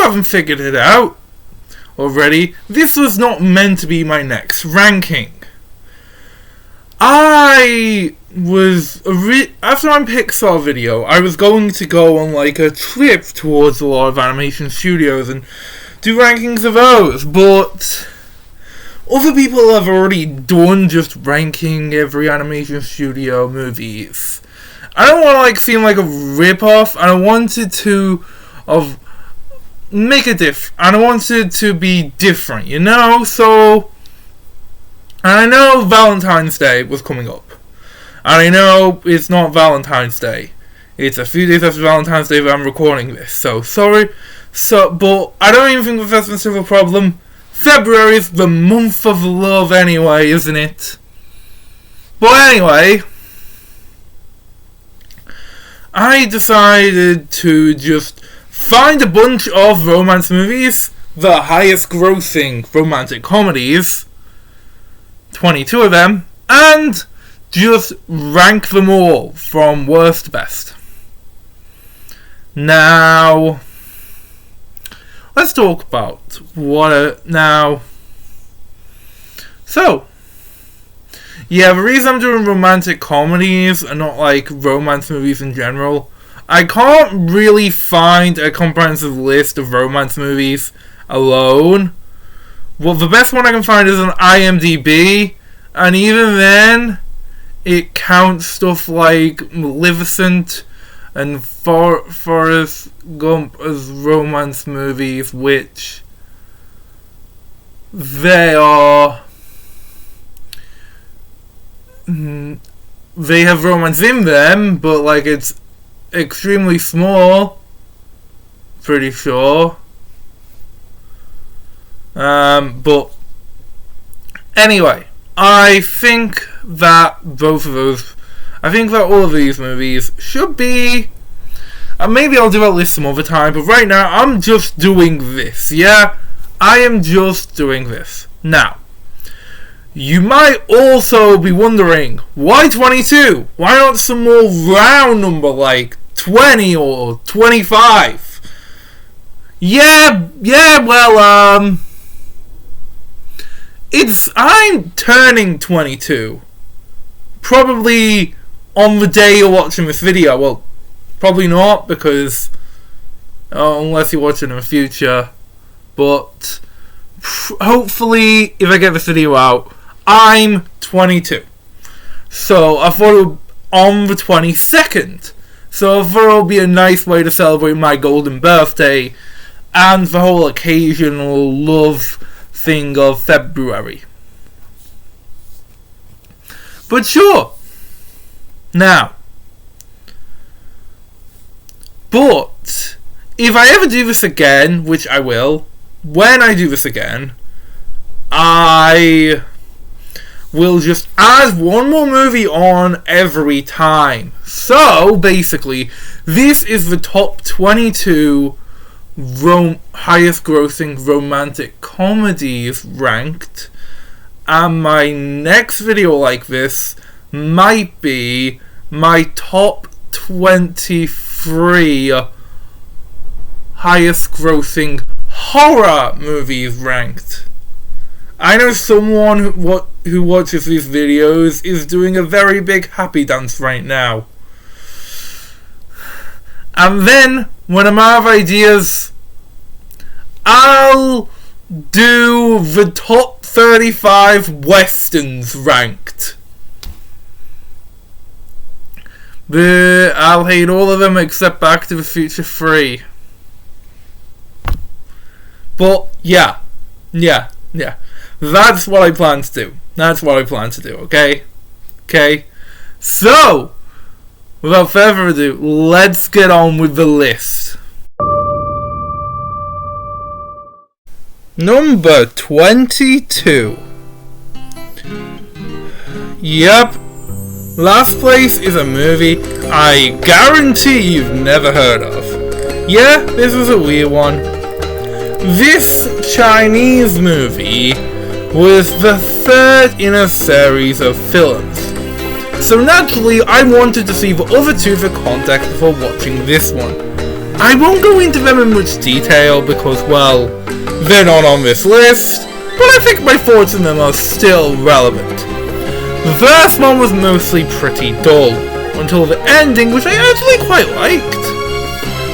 haven't figured it out already, this was not meant to be my next ranking. After my Pixar video, I was going to go on like a trip towards a lot of animation studios and do rankings of those, but other people have already done just ranking every animation studio movies. I don't want to seem like a rip-off, and I wanted to make a and I wanted to be different, so. And I know Valentine's Day was coming up. And I know it's not Valentine's Day. It's a few days after Valentine's Day that I'm recording this. So, sorry. But I don't even think that's much of a problem. February is the month of love anyway, isn't it? But anyway, I decided to just find a bunch of romance movies, the highest grossing romantic comedies, 22 of them, and just rank them all from worst to best. Now, let's talk about So, the reason I'm doing romantic comedies and not romance movies in general, I can't really find a comprehensive list of romance movies alone. Well, the best one I can find is on IMDb, and even then, it counts stuff like Maleficent and Forrest Gump as romance movies, which they have romance in them, but it's extremely small, pretty sure. But anyway, I think that all of these movies should be, maybe I'll do a list some other time, but right now I'm just doing this, I am just doing this. Now, you might also be wondering, why 22? Why not some more round number like 20 or 25? I'm turning 22. Probably on the day you're watching this video. Well, probably not, because unless you're watching in the future. But hopefully, if I get this video out, I'm 22. So I thought it would on the 22nd. So I thought it would be a nice way to celebrate my golden birthday and the whole occasional love thing of February. But sure. Now, but if I ever do this again, which I will, when I do this again, I will just add one more movie on every time. So basically, this is the top 22 highest grossing romantic comedies ranked, and my next video like this might be my top 23 highest grossing horror movies ranked. I know someone who watches these videos is doing a very big happy dance right now. And then, when I'm out of ideas, I'll do the top 35 westerns ranked. I'll hate all of them except Back to the Future 3. But, yeah. That's what I plan to do. Okay? So, without further ado, let's get on with the list. Number 22. Yep. Last place is a movie I guarantee you've never heard of. Yeah, this was a weird one. This Chinese movie was the third in a series of films. So naturally, I wanted to see the other two for context before watching this one. I won't go into them in much detail because, well, they're not on this list, but I think my thoughts on them are still relevant. The first one was mostly pretty dull, until the ending, which I actually quite liked.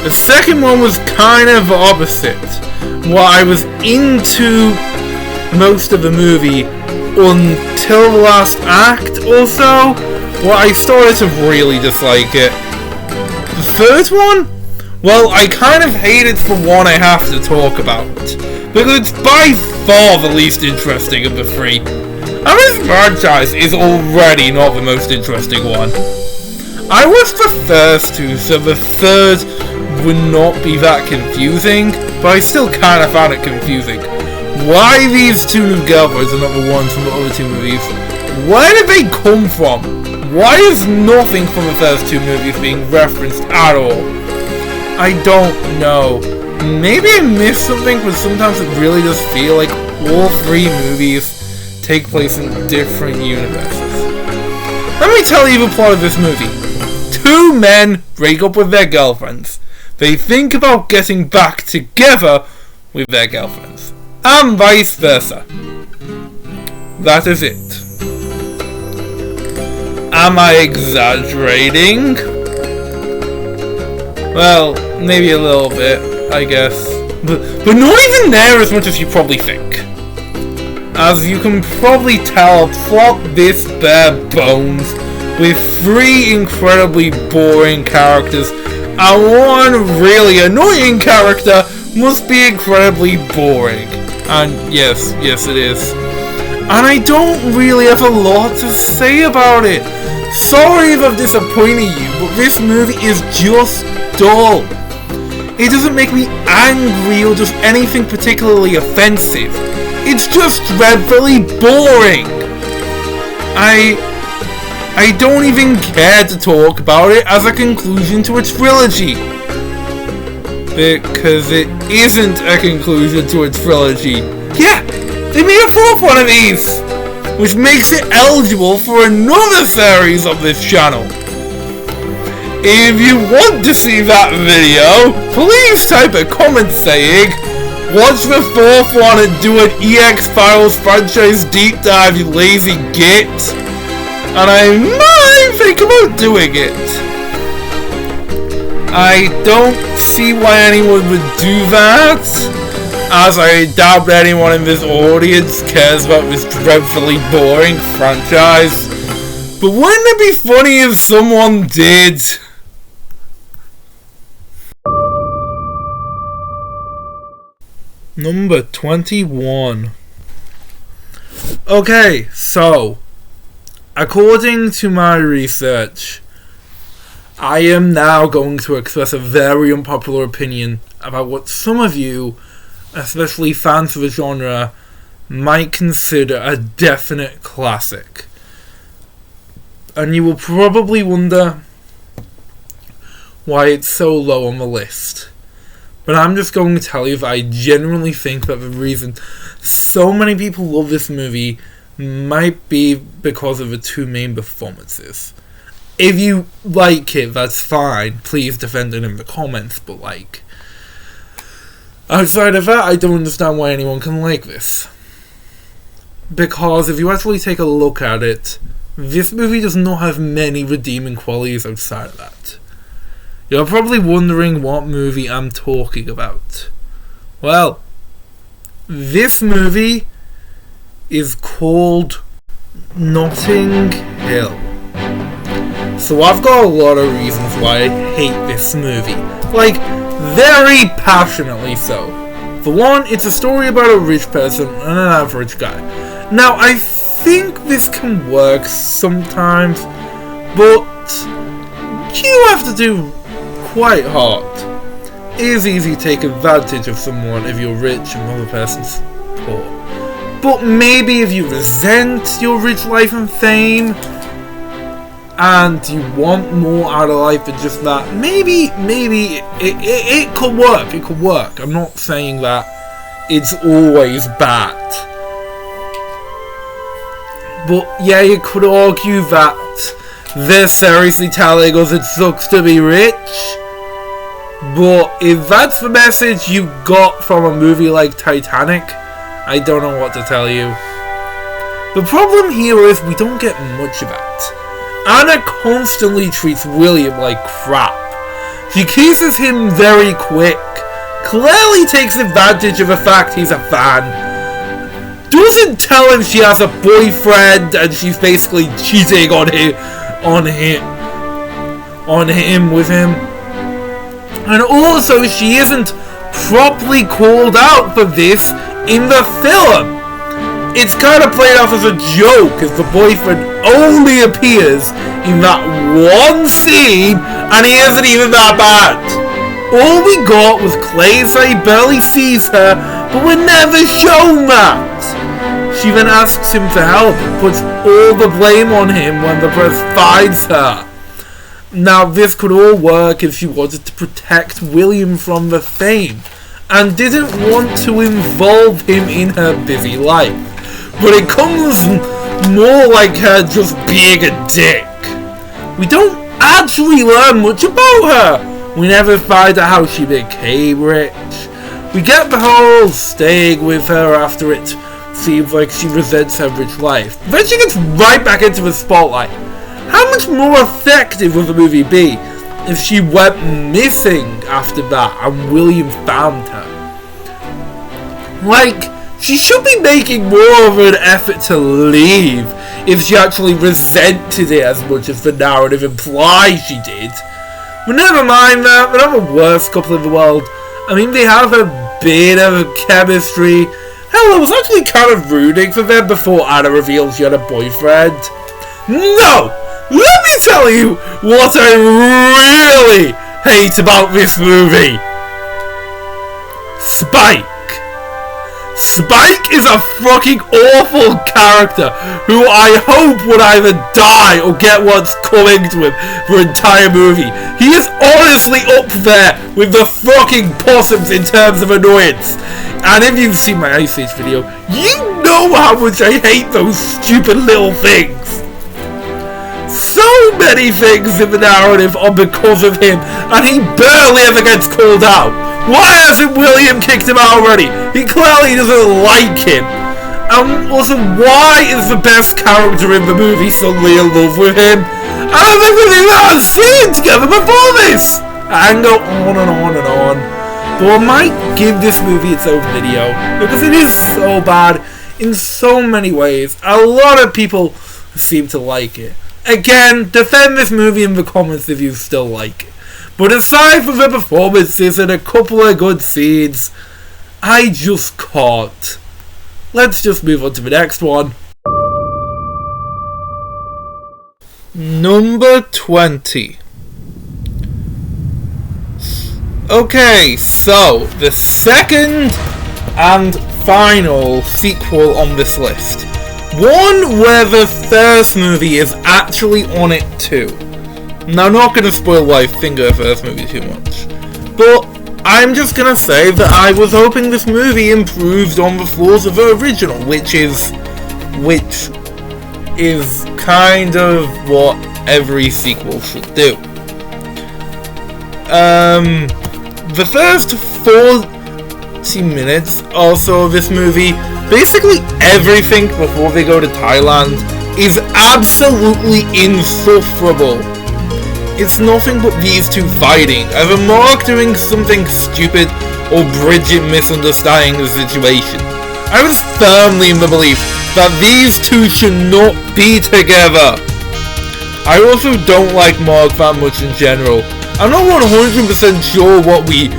The second one was kind of the opposite. While I was into most of the movie until the last act or so, well, I started to really dislike it. The third one? Well, I kind of hate it for one I have to talk about, because it's by far the least interesting of the three. And this franchise is already not the most interesting one. I watched the first two, so the third would not be that confusing, but I still kind of found it confusing. Why these two new girlfriends are not the ones from the other two movies? Where did they come from? Why is nothing from the first two movies being referenced at all? I don't know. Maybe I missed something, but sometimes it really does feel like all three movies take place in different universes. Let me tell you the plot of this movie. Two men break up with their girlfriends. They think about getting back together with their girlfriends, and vice versa. That is it. Am I exaggerating? Well, maybe a little bit, I guess. But not even there as much as you probably think. As you can probably tell, plot this bare bones with three incredibly boring characters, and one really annoying character must be incredibly boring. And yes it is. And I don't really have a lot to say about it. Sorry if I've disappointed you, but this movie is just dull. It doesn't make me angry or just anything particularly offensive. It's just dreadfully boring. I don't even care to talk about it as a conclusion to a trilogy. Because it isn't a conclusion to a trilogy. Yeah, they made a fourth one of these, which makes it eligible for another series of this channel. If you want to see that video, please type a comment saying, watch the fourth one and do an EX-Files franchise deep dive, you lazy git. And I might think about doing it. I don't see why anyone would do that, as I doubt anyone in this audience cares about this dreadfully boring franchise. But wouldn't it be funny if someone did? Number 21. Okay, so according to my research, I am now going to express a very unpopular opinion about what some of you, especially fans of the genre, might consider a definite classic. And you will probably wonder why it's so low on the list. But I'm just going to tell you that I genuinely think that the reason so many people love this movie might be because of the two main performances. If you like it, that's fine. Please defend it in the comments, but outside of that, I don't understand why anyone can like this. Because if you actually take a look at it, this movie does not have many redeeming qualities outside of that. You're probably wondering what movie I'm talking about. Well, this movie is called Notting Hill. So I've got a lot of reasons why I hate this movie. Very passionately so. For one, it's a story about a rich person and an average guy. Now, I think this can work sometimes, but you have to do quite hard. It is easy to take advantage of someone if you're rich and the other person's poor. But maybe if you resent your rich life and fame, and you want more out of life than just that, maybe it could work. It could work. I'm not saying that it's always bad. But yeah, you could argue that they're seriously telling us it sucks to be rich. But if that's the message you got from a movie like Titanic, I don't know what to tell you. The problem here is we don't get much of that. Anna constantly treats William like crap. She kisses him very quick, clearly takes advantage of the fact he's a fan, doesn't tell him she has a boyfriend and she's basically cheating on him with him. And also she isn't properly called out for this in the film. It's kind of played off as a joke, as the boyfriend only appears in that one scene, and he isn't even that bad. All we got was Clay say he barely sees her, but we're never shown that. She then asks him for help and puts all the blame on him when the press finds her. Now, this could all work if she wanted to protect William from the fame, and didn't want to involve him in her busy life. But it comes more like her just being a dick. We don't actually learn much about her. We never find out how she became rich. We get the whole staying with her after it seems like she resents her rich life. Then she gets right back into the spotlight. How much more effective would the movie be if she went missing after that and William found her? Like, she should be making more of an effort to leave if she actually resented it as much as the narrative implies she did. But never mind that, they're not the worst couple in the world. I mean, they have a bit of chemistry. Hell, I was actually kind of rooting for them before Anna revealed she had a boyfriend. No! Let me tell you what I really hate about this movie. Spike. Spike is a fucking awful character who I hope would either die or get what's coming to him for an entire movie. He is honestly up there with the fucking possums in terms of annoyance. And if you've seen my Ice Age video, you know how much I hate those stupid little things. So many things in the narrative are because of him, and he barely ever gets called out. Why hasn't William kicked him out already? He clearly doesn't like him. And also, why is the best character in the movie suddenly in love with him? And everything that I've seen together before this! I can go on and on and on. But I might give this movie its own video, because it is so bad in so many ways. A lot of people seem to like it. Again, defend this movie in the comments if you still like it. But aside from the performances and a couple of good scenes, I just can't. Let's just move on to the next one. Number 20. Okay, so the second and final sequel on this list. One where the first movie is actually on it too. Now, I'm not going to spoil why I think of the first movie too much, but I'm just going to say that I was hoping this movie improved on the flaws of the original, which is kind of what every sequel should do. The first 40 minutes or so of this movie, basically everything before they go to Thailand is absolutely insufferable. It's nothing but these two fighting, either Mark doing something stupid or Bridget misunderstanding the situation. I was firmly in the belief that these two should not be together. I also don't like Mark that much in general. I'm not 100% sure what we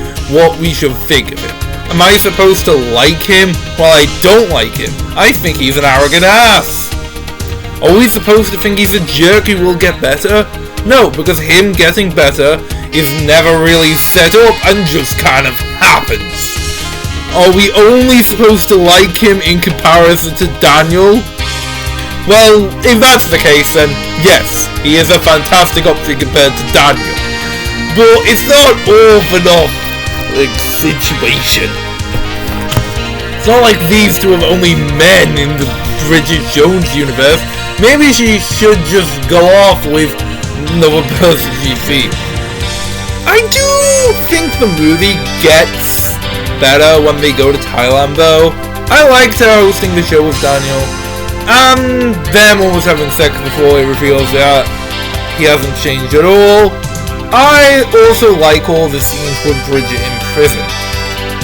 should think of him. Am I supposed to like him? Well, I don't like him. I think he's an arrogant ass. Are we supposed to think he's a jerk who will get better? No, because him getting better is never really set up and just kind of happens. Are we only supposed to like him in comparison to Daniel? Well, if that's the case, then yes, he is a fantastic option compared to Daniel. But it's not all for nothing situation. It's not like these two are only men in the Bridget Jones universe. Maybe she should just go off with another person she sees. I do think the movie gets better when they go to Thailand, though. I liked her hosting the show with Daniel, and them almost having sex before he reveals that he hasn't changed at all. I also like all the scenes with Bridget in prison.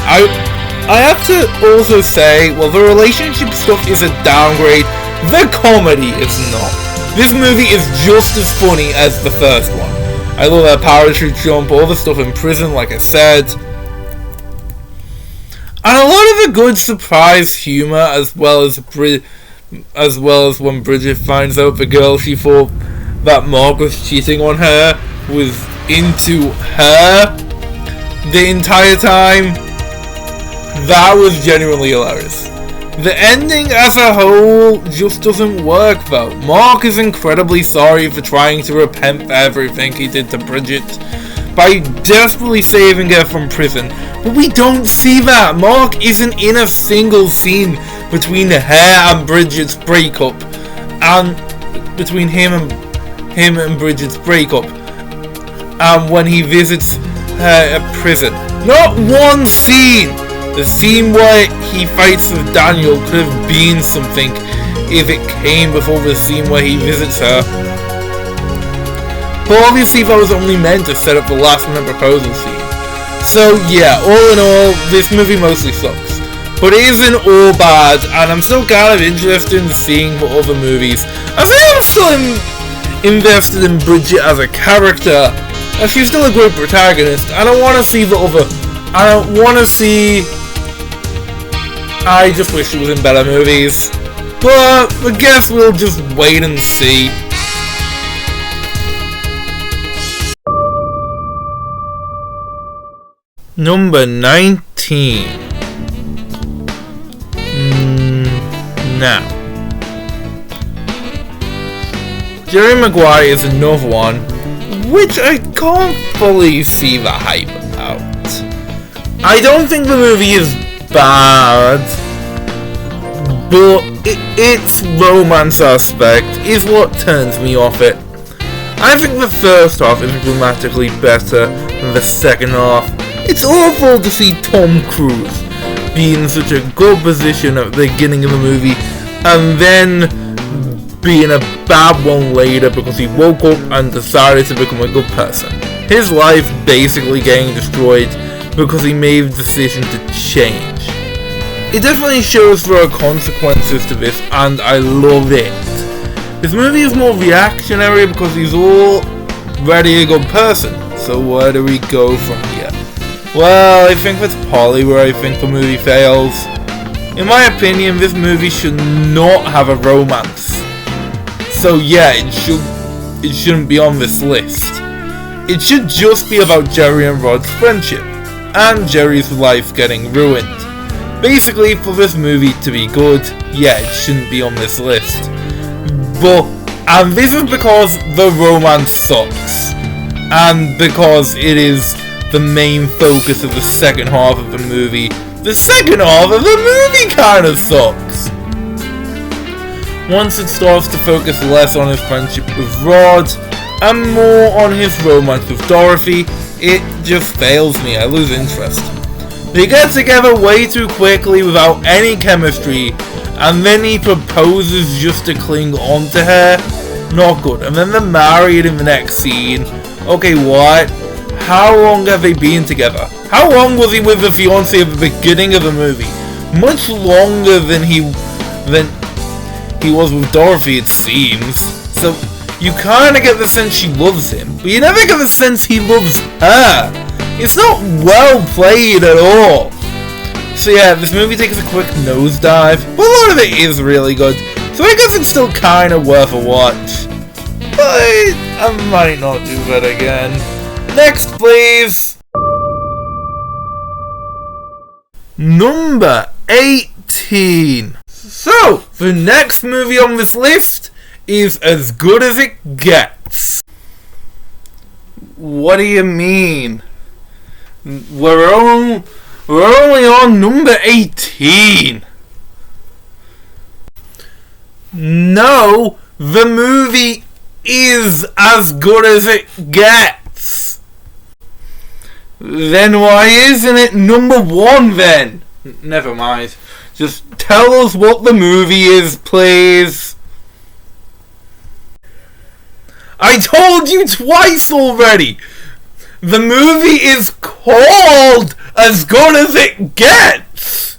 I have to also say, well, the relationship stuff is a downgrade. The comedy is not. This movie is just as funny as the first one. I love that parachute jump, all the stuff in prison, like I said. And a lot of the good surprise humor, as well as when Bridget finds out the girl she thought that Mark was cheating on her was into her the entire time. That was genuinely hilarious. The ending as a whole just doesn't work though. Mark is incredibly sorry for trying to repent for everything he did to Bridget by desperately saving her from prison. But we don't see that. Mark isn't in a single scene between her and Bridget's breakup, and between him and Bridget's breakup, and when he visits her at prison. Not one scene. The scene where he fights with Daniel could have been something if it came before the scene where he visits her. But obviously that was only meant to set up the last minute proposal scene. So yeah, all in all, this movie mostly sucks. But it isn't all bad, and I'm still kind of interested in seeing the other movies. I think I'm still invested in Bridget as a character, and she's still a great protagonist. I don't want to see the other... I just wish she was in better movies. But I guess we'll just wait and see. Number 19. Now, Jerry Maguire is another one, which I can't fully see the hype about. I don't think the movie is bad, but its romance aspect is what turns me off it. I think the first half is dramatically better than the second half. It's awful to see Tom Cruise be in such a good position at the beginning of the movie and then be in a bad one later because he woke up and decided to become a good person. His life basically getting destroyed because he made the decision to change. It definitely shows there are consequences to this, and I love it. This movie is more reactionary because he's already a good person. So where do we go from here? Well, I think that's partly where I think the movie fails. In my opinion, this movie should not have a romance. So yeah, it shouldn't be on this list. It should just be about Jerry and Rod's friendship, and Jerry's life getting ruined. Basically, for this movie to be good, yeah, it shouldn't be on this list. And this is because the romance sucks, and because it is the main focus of the second half of the movie. The second half of the movie kinda sucks. Once it starts to focus less on his friendship with Rod, and more on his romance with Dorothy, it just fails me. I lose interest. They get together way too quickly without any chemistry, and then he proposes just to cling on to her. Not good. And then they're married in the next scene. Okay, what? How long have they been together? How long was he with the fiancée at the beginning of the movie? Much longer than he was with Dorothy, it seems. So you kind of get the sense she loves him, but you never get the sense he loves her. It's not well played at all. So yeah, this movie takes a quick nosedive, but a lot of it is really good. So I guess it's still kind of worth a watch. But I might not do that again. Next, please. Number 18. So, the next movie on this list is As Good As It Gets. What do you mean? We're only on number 18. No, the movie is as good as it gets. Then why isn't it number 1 then? Never mind. Just tell us what the movie is, please. I told you twice already. The movie is called As Good As It Gets.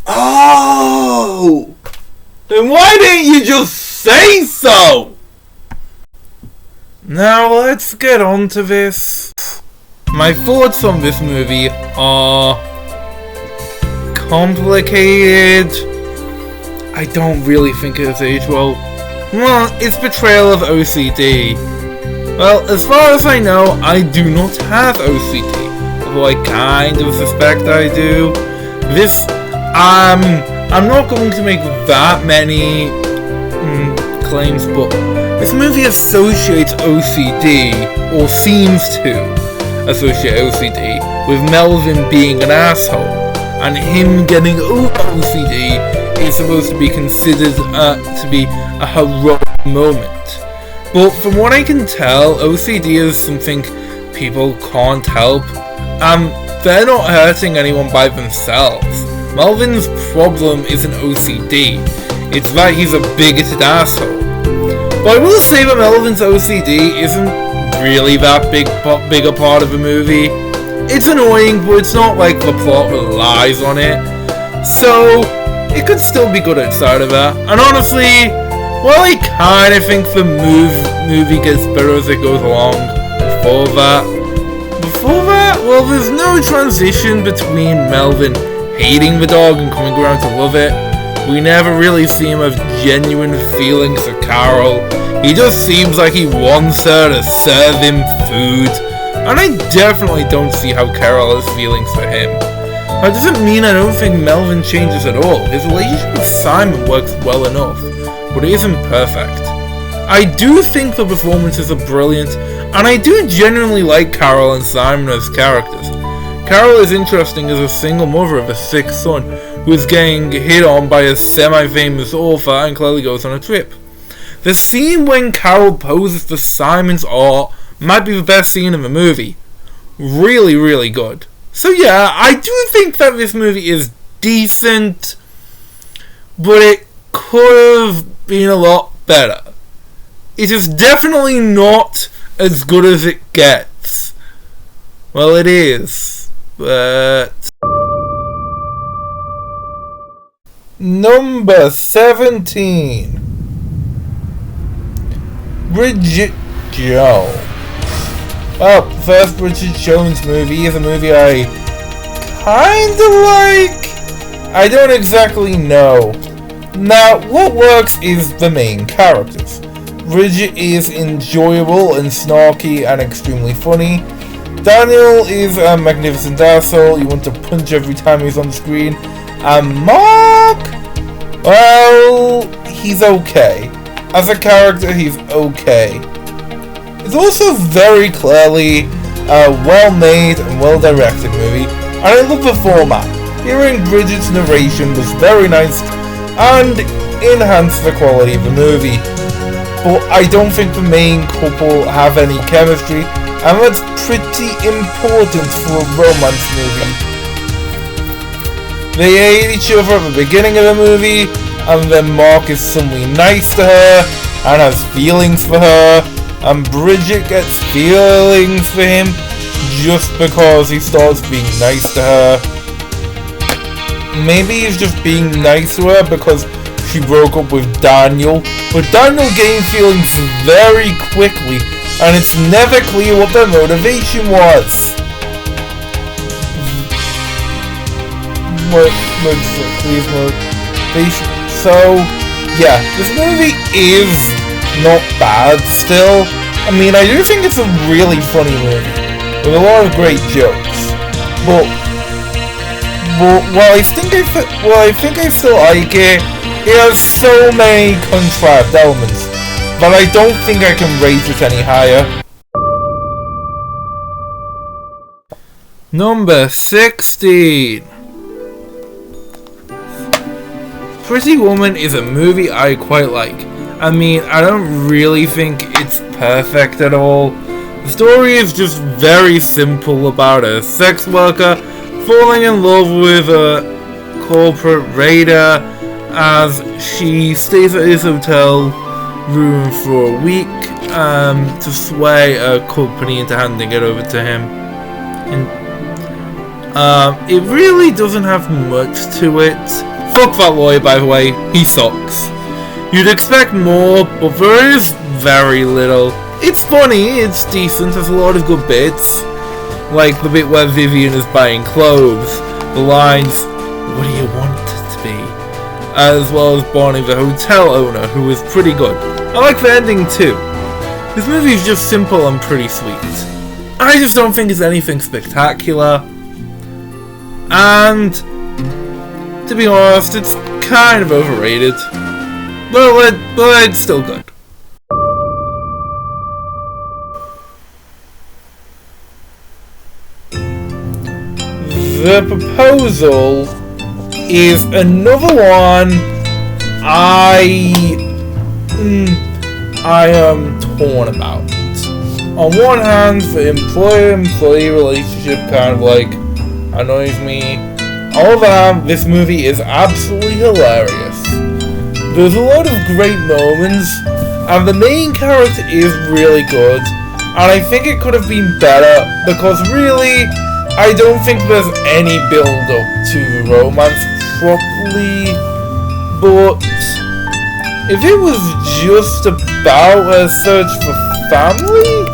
Oh! Then why didn't you just say so? Now let's get on to this. My thoughts on this movie are complicated. I don't really think it's aged well. Well, it's portrayal of OCD. Well, as far as I know, I do not have OCD, although I kind of suspect I do. I'm not going to make that many claims, but this movie associates OCD, or seems to associate OCD, with Melvin being an asshole, and him getting over OCD is supposed to be considered to be a heroic moment. But from what I can tell, OCD is something people can't help. They're not hurting anyone by themselves. Melvin's problem isn't OCD, it's that he's a bigoted asshole. But I will say that Melvin's OCD isn't really that bigger part of the movie. It's annoying, but it's not like the plot relies on it. So, it could still be good outside of that. And honestly, well, I kind of think the movie gets better as it goes along. Before that, well, there's no transition between Melvin hating the dog and coming around to love it. We never really see him have genuine feelings for Carol. He just seems like he wants her to serve him food. And I definitely don't see how Carol has feelings for him. That doesn't mean I don't think Melvin changes at all. His relationship with Simon works well enough, but it isn't perfect. I do think the performances are brilliant, and I do genuinely like Carol and Simon as characters. Carol is interesting as a single mother of a sick son who is getting hit on by a semi-famous author and clearly goes on a trip. The scene when Carol poses for Simon's art might be the best scene in the movie. Really, really good. So yeah, I do think that this movie is decent, but it could have been a lot better. It is definitely not as good as it gets. Well, it is, but... Number 17. Bridget Jones. Well, the first Bridget Jones movie is a movie I kinda like. I don't exactly know. Now, what works is the main characters. Bridget is enjoyable and snarky and extremely funny. Daniel is a magnificent asshole you want to punch every time he's on screen. And Mark, well, he's okay. As a character, he's okay. It's also very clearly a well-made and well-directed movie, and I love the format. Hearing Bridget's narration was very nice and enhanced the quality of the movie. But I don't think the main couple have any chemistry, and that's pretty important for a romance movie. They hate each other at the beginning of the movie, and then Mark is suddenly nice to her and has feelings for her, and Bridget gets feelings for him just because he starts being nice to her. Maybe he's just being nice to her because she broke up with Daniel, but Daniel gained feelings very quickly, and it's never clear what their motivation was. So, yeah, this movie is not bad still. I mean, I do think it's a really funny movie with a lot of great jokes. But while I think I still like it, it has so many contrived elements that I don't think I can rate it any higher. Number 16. Pretty Woman is a movie I quite like. I mean, I don't really think it's perfect at all. The story is just very simple about a sex worker falling in love with a corporate raider as she stays at his hotel room for a week to sway a company into handing it over to him. And it really doesn't have much to it. Fuck that lawyer, by the way, he sucks. You'd expect more, but there is very little. It's funny, it's decent, there's a lot of good bits. Like the bit where Vivian is buying clothes, the lines, "What do you want it to be?" As well as Bonnie the hotel owner, who is pretty good. I like the ending too. This movie is just simple and pretty sweet. I just don't think it's anything spectacular. And, to be honest, it's kind of overrated. But it's still good. The Proposal is another one I am torn about. On one hand, the employer-employee relationship kind of like annoys me. On the other hand, this movie is absolutely hilarious. There's a lot of great moments, and the main character is really good, and I think it could have been better, because really, I don't think there's any build-up to the romance properly, but if it was just about a search for family,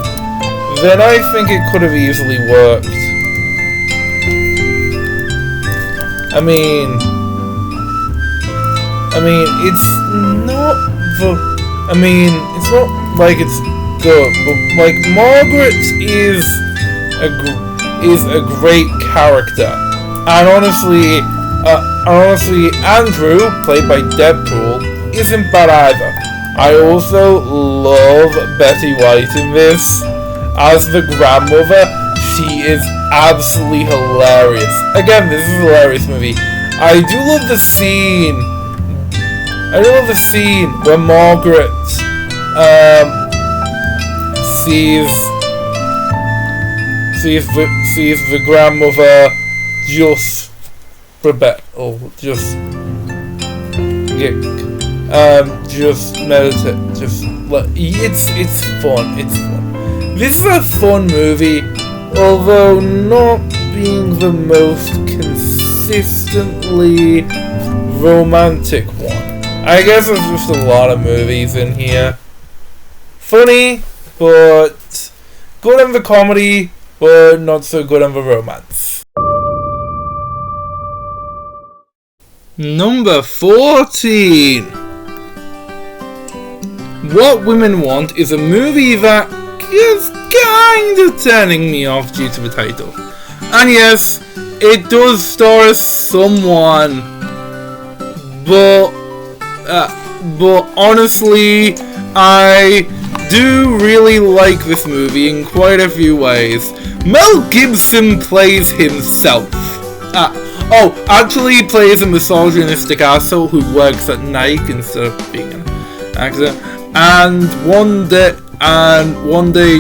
then I think it could have easily worked. I mean, it's not like it's good, but like Margaret is a great character, and honestly, Andrew, played by Deadpool, isn't bad either. I also love Betty White in this as the grandmother. She is absolutely hilarious. Again, this is a hilarious movie. I do love the scene where Margaret sees the grandmother just meditate. It's fun. This is a fun movie, although not being the most consistently romantic one. I guess there's just a lot of movies in here. Funny, but good in the comedy, but not so good in the romance. Number 14. What Women Want is a movie that is kind of turning me off due to the title. And yes, it does star someone, but honestly, I do really like this movie in quite a few ways. Mel Gibson plays himself. Actually he plays a misogynistic asshole who works at Nike instead of being an actor. And one day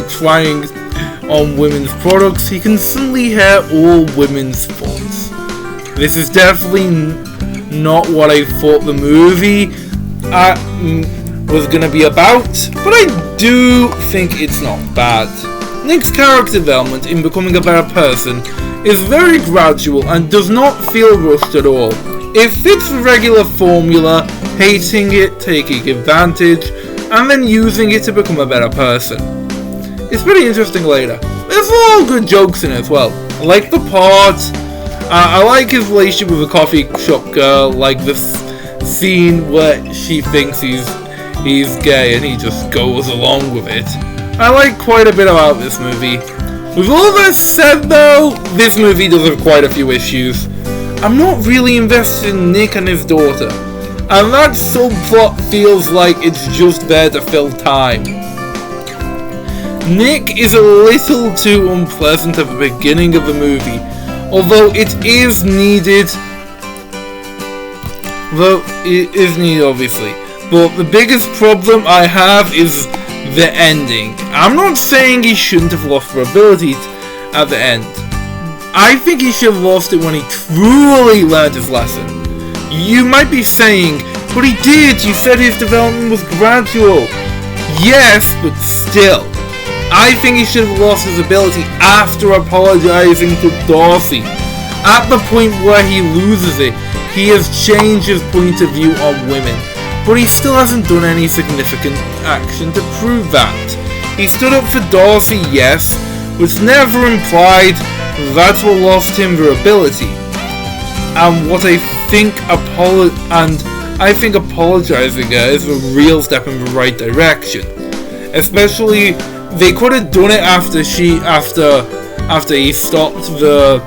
trying on women's products, he can suddenly hear all women's faults. This is definitely not what I thought the movie was gonna be about, but I do think it's not bad. Nick's character development in becoming a better person is very gradual and does not feel rushed at all. It fits the regular formula, hating it, taking advantage, and then using it to become a better person. It's pretty interesting later. There's a lot of good jokes in it as well. I like the part. I like his relationship with the coffee shop girl, like the scene where she thinks he's gay and he just goes along with it. I like quite a bit about this movie. With all that said though, this movie does have quite a few issues. I'm not really invested in Nick and his daughter, and that subplot feels like it's just there to fill time. Nick is a little too unpleasant at the beginning of the movie, although it is needed obviously. But the biggest problem I have is the ending. I'm not saying he shouldn't have lost the ability at the end. I think he should have lost it when he truly learned his lesson. You might be saying, but he did, you said his development was gradual. Yes, but still. I think he should have lost his ability after apologizing to Darcy. At the point where he loses it, he has changed his point of view on women. But he still hasn't done any significant action to prove that. He stood up for Darcy, yes, which never implied that's what lost him the ability. And I think apologizing is a real step in the right direction. Especially, they could have done it after he stopped the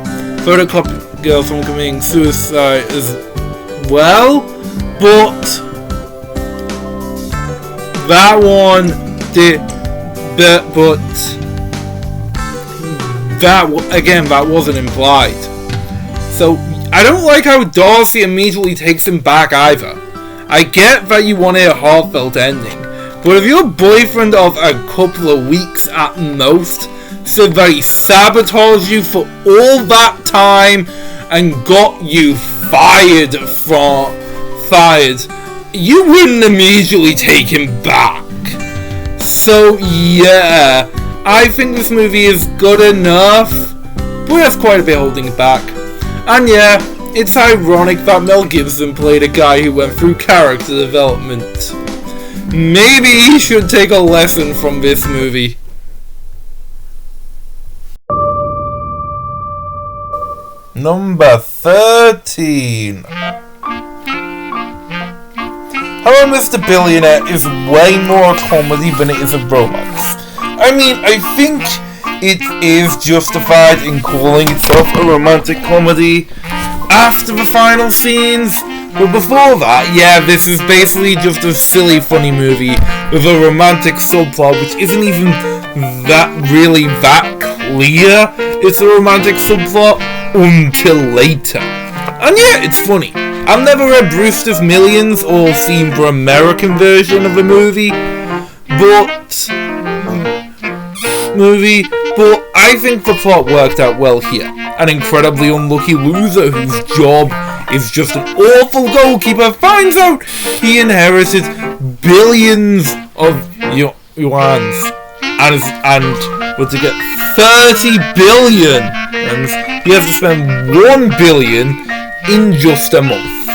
photocopy girl from committing suicide as well, but that one did, but that wasn't implied. So I don't like how Darcy immediately takes him back either. I get that you wanted a heartfelt ending, but if your boyfriend of a couple of weeks at most said that he sabotaged you for all that time and got you fired, you wouldn't immediately take him back. So yeah, I think this movie is good enough, but there's quite a bit holding it back. And yeah, it's ironic that Mel Gibson played a guy who went through character development. Maybe he should take a lesson from this movie. Number 13. Hello, Mr. Billionaire is way more a comedy than it is a romance. I mean, I think it is justified in calling itself a romantic comedy after the final scenes, but before that, yeah, this is basically just a silly, funny movie with a romantic subplot which isn't even that clear. It's a romantic subplot until later. And yeah, it's funny. I've never read Brewster's Millions or seen the American version of the movie, but I think the plot worked out well here. An incredibly unlucky loser whose job is just an awful goalkeeper finds out he inherited billions of yuans and to get 30 billion, and he has to spend 1 billion in just a month.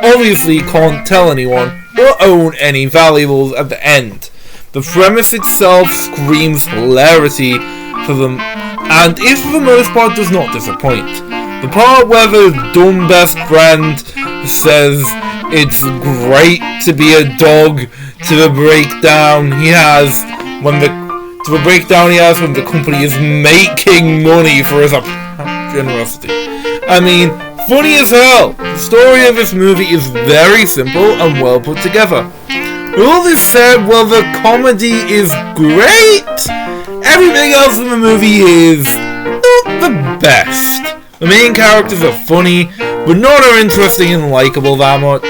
Obviously, he can't tell anyone or own any valuables at the end. The premise itself screams hilarity for them, and if for the most part does not disappoint. The part where the dumb best friend says it's great to be a dog to the breakdown he has when the company is making money for his generosity. I mean, funny as hell. The story of this movie is very simple and well put together. With all this said, well, the comedy is great. Everything else in the movie is not the best. The main characters are funny, but not are interesting and likable that much.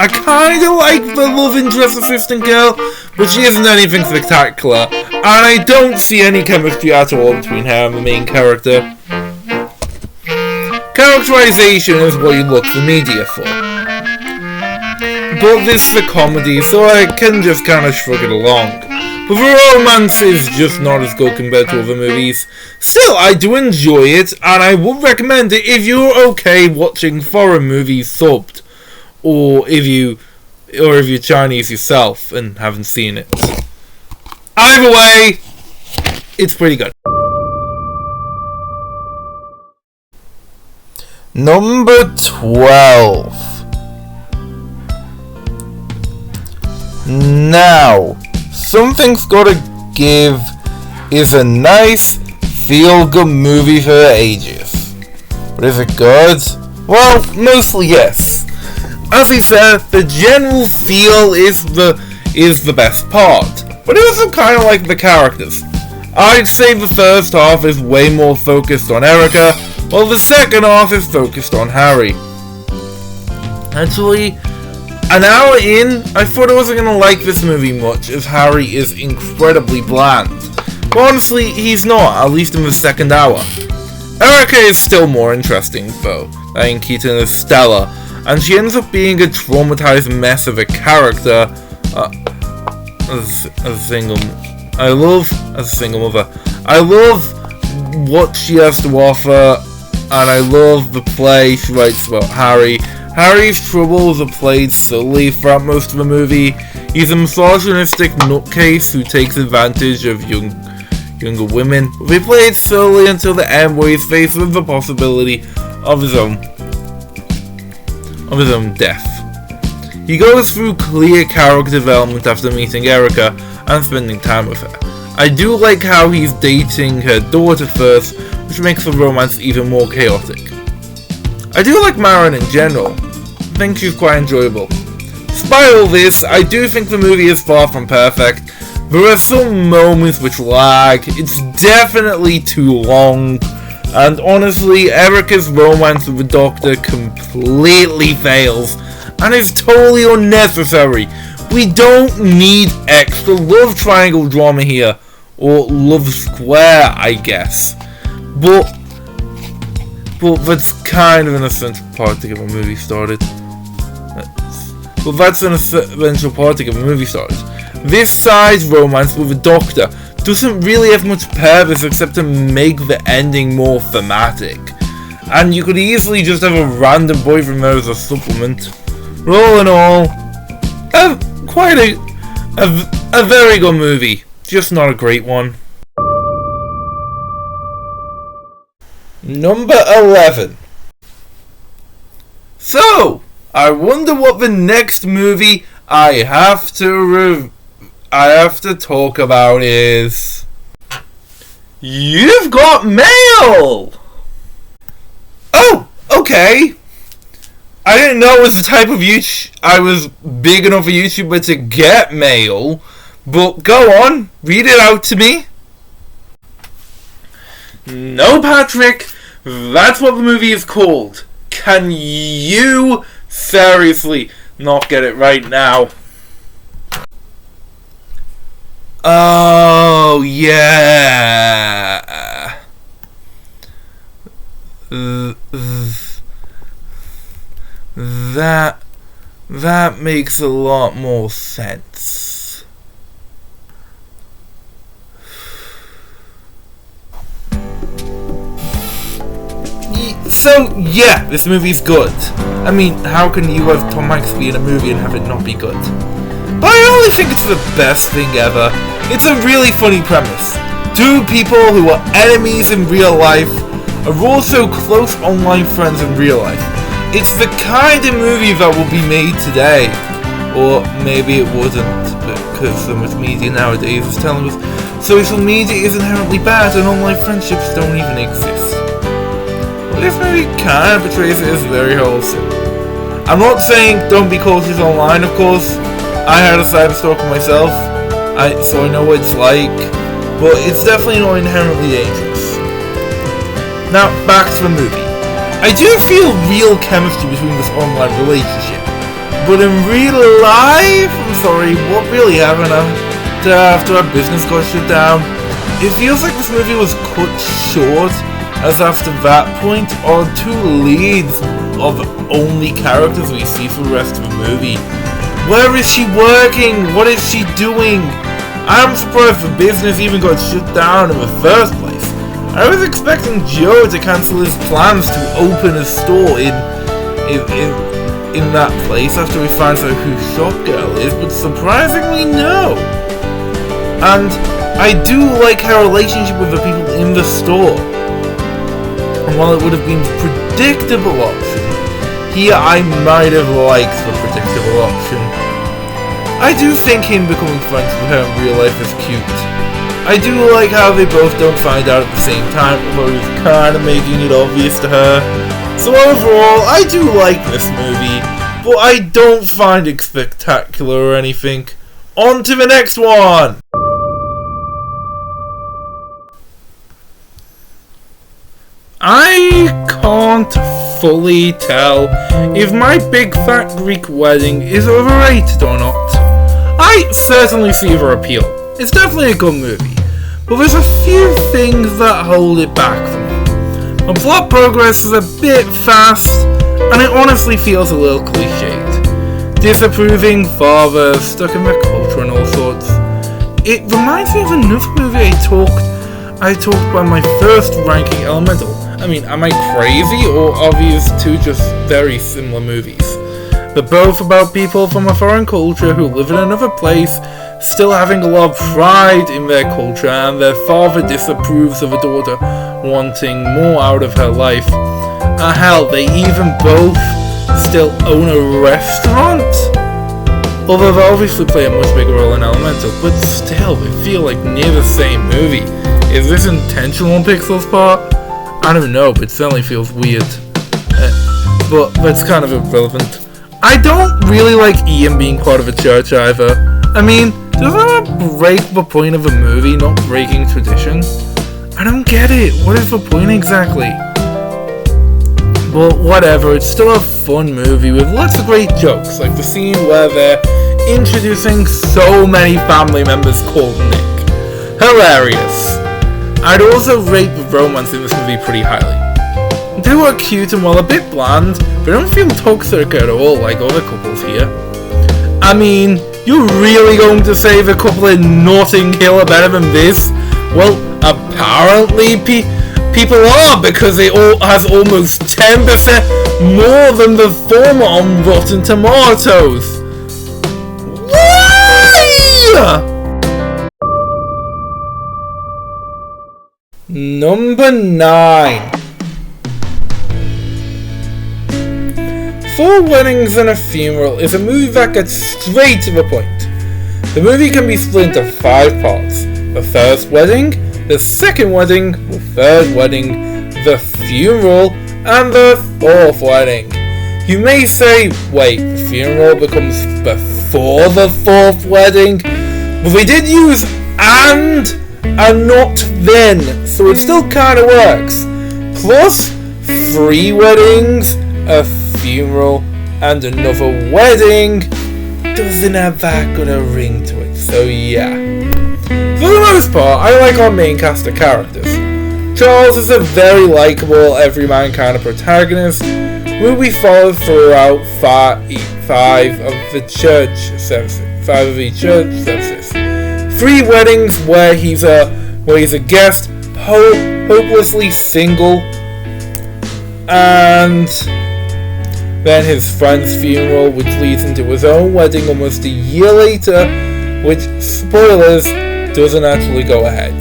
I kinda like the love interest assistant girl, but she isn't anything spectacular, and I don't see any chemistry at all between her and the main character. Characterization is what you look to media for. But this is a comedy, so I can just kinda shrug it along. But the romance is just not as good compared to other movies. Still, I do enjoy it, and I would recommend it if you're okay watching foreign movies subbed, or if you're Chinese yourself and haven't seen it. Either way, it's pretty good. Number 12. Now, Something's Gotta Give is a nice, feel-good movie for the ages. But is it good? Well, mostly yes. As he said, the general feel is the best part, but it also kind of like the characters. I'd say the first half is way more focused on Erica, while the second half is focused on Harry. Actually, An hour in, I thought I wasn't going to like this movie much, as Harry is incredibly bland. But honestly, he's not, at least in the second hour. Erica is still more interesting, though. Diane Keaton is stellar, and she ends up being a traumatized mess of a character. As a single mother, I love what she has to offer, and I love the play she writes about Harry. Harry's troubles are played subtly throughout most of the movie. He's a misogynistic nutcase who takes advantage of younger women. They play it slowly until the end, where he's faced with the possibility of his own death. He goes through clear character development after meeting Erica and spending time with her. I do like how he's dating her daughter first, which makes the romance even more chaotic. I do like Marin in general. I think she's quite enjoyable. Despite all this, I do think the movie is far from perfect. There are some moments which lag, it's definitely too long, and honestly, Erica's romance with the Doctor completely fails, and is totally unnecessary. We don't need extra love triangle drama here, or love square, I guess. But that's kind of an essential part to get a movie started. This side's romance with the Doctor doesn't really have much purpose except to make the ending more thematic. And you could easily just have a random boyfriend there as a supplement. But all in all, quite a very good movie, just not a great one. Number 11. So, I wonder what the next movie I have to talk about is... You've Got Mail! Oh, okay. I didn't know it was the type of I was big enough a YouTuber to get mail, but go on, read it out to me. No, Patrick, that's what the movie is called. Can you seriously not get it right now? Oh, yeah. That makes a lot more sense. So, yeah, this movie's good. I mean, how can you have Tom Hanks be in a movie and have it not be good? But I only think it's the best thing ever. It's a really funny premise. Two people who are enemies in real life are also close online friends in real life. It's the kind of movie that will be made today. Or maybe it wouldn't, because so much media nowadays is telling us social media is inherently bad and online friendships don't even exist. Well, this movie kind of portrays it as very wholesome. I'm not saying don't be cautious online, of course. I had a cyber stalker myself, so I know what it's like, but it's definitely not inherently dangerous. Now, back to the movie. I do feel real chemistry between this online relationship, but in real life, I'm sorry, what really happened after our business got shut down? It feels like this movie was cut short, as after that point, our two leads are the only characters we see for the rest of the movie. Where is she working? What is she doing? I'm surprised the business even got shut down in the first place. I was expecting Joe to cancel his plans to open a store in that place after he finds out who Shop Girl is, but surprisingly no. And I do like her relationship with the people in the store. And while it would have been a predictable option, here I might have liked the predictable option. I do think him becoming friends with her in real life is cute. I do like how they both don't find out at the same time, although he's kind of making it obvious to her. So overall, I do like this movie, but I don't find it spectacular or anything. On to the next one! I can't fully tell if My Big Fat Greek Wedding is overrated or not. I certainly see their appeal. It's definitely a good movie, but there's a few things that hold it back for me. The plot progress is a bit fast, and it honestly feels a little cliched. Disapproving fathers stuck in their culture and all sorts. It reminds me of another movie I talked about my first ranking, Elemental. I mean, am I crazy, or are these two just very similar movies? They're both about people from a foreign culture who live in another place, still having a lot of pride in their culture, and their father disapproves of a daughter wanting more out of her life. Hell, they even both still own a restaurant? Although they obviously play a much bigger role in Elemental, but still, they feel like near the same movie. Is this intentional on Pixar's part? I don't know, but it certainly feels weird. But that's kind of irrelevant. I don't really like Ian being part of a church either. I mean, doesn't that break the point of a movie, not breaking tradition? I don't get it. What is the point exactly? But whatever, it's still a fun movie with lots of great jokes, like the scene where they're introducing so many family members called Nick. Hilarious. I'd also rate the romance in this movie pretty highly. They were cute and well, a bit bland, but don't feel toxic at all like other couples here. I mean, you're really going to say the couple in Notting Hill are better than this? Well, apparently people are, because it all has almost 10% more than the former on Rotten Tomatoes. Why? Number 9. 4 Weddings and a Funeral is a movie that gets straight to the point. The movie can be split into 5 parts. The first wedding, the second wedding, the third wedding, the funeral, and the fourth wedding. You may say, wait, the funeral becomes before the fourth wedding? But they did use and not then, so it still kinda works. Plus, 3 weddings, a funeral, and another wedding doesn't have that good a ring to it, so yeah. For the most part, I like our main cast of characters. Charles is a very likeable, everyman kind of protagonist, who we follow throughout 5 of the church services. 5 of the church services. 3 weddings where he's a guest, hopelessly single, and then his friend's funeral, which leads into his own wedding almost a year later, which, spoilers, doesn't actually go ahead.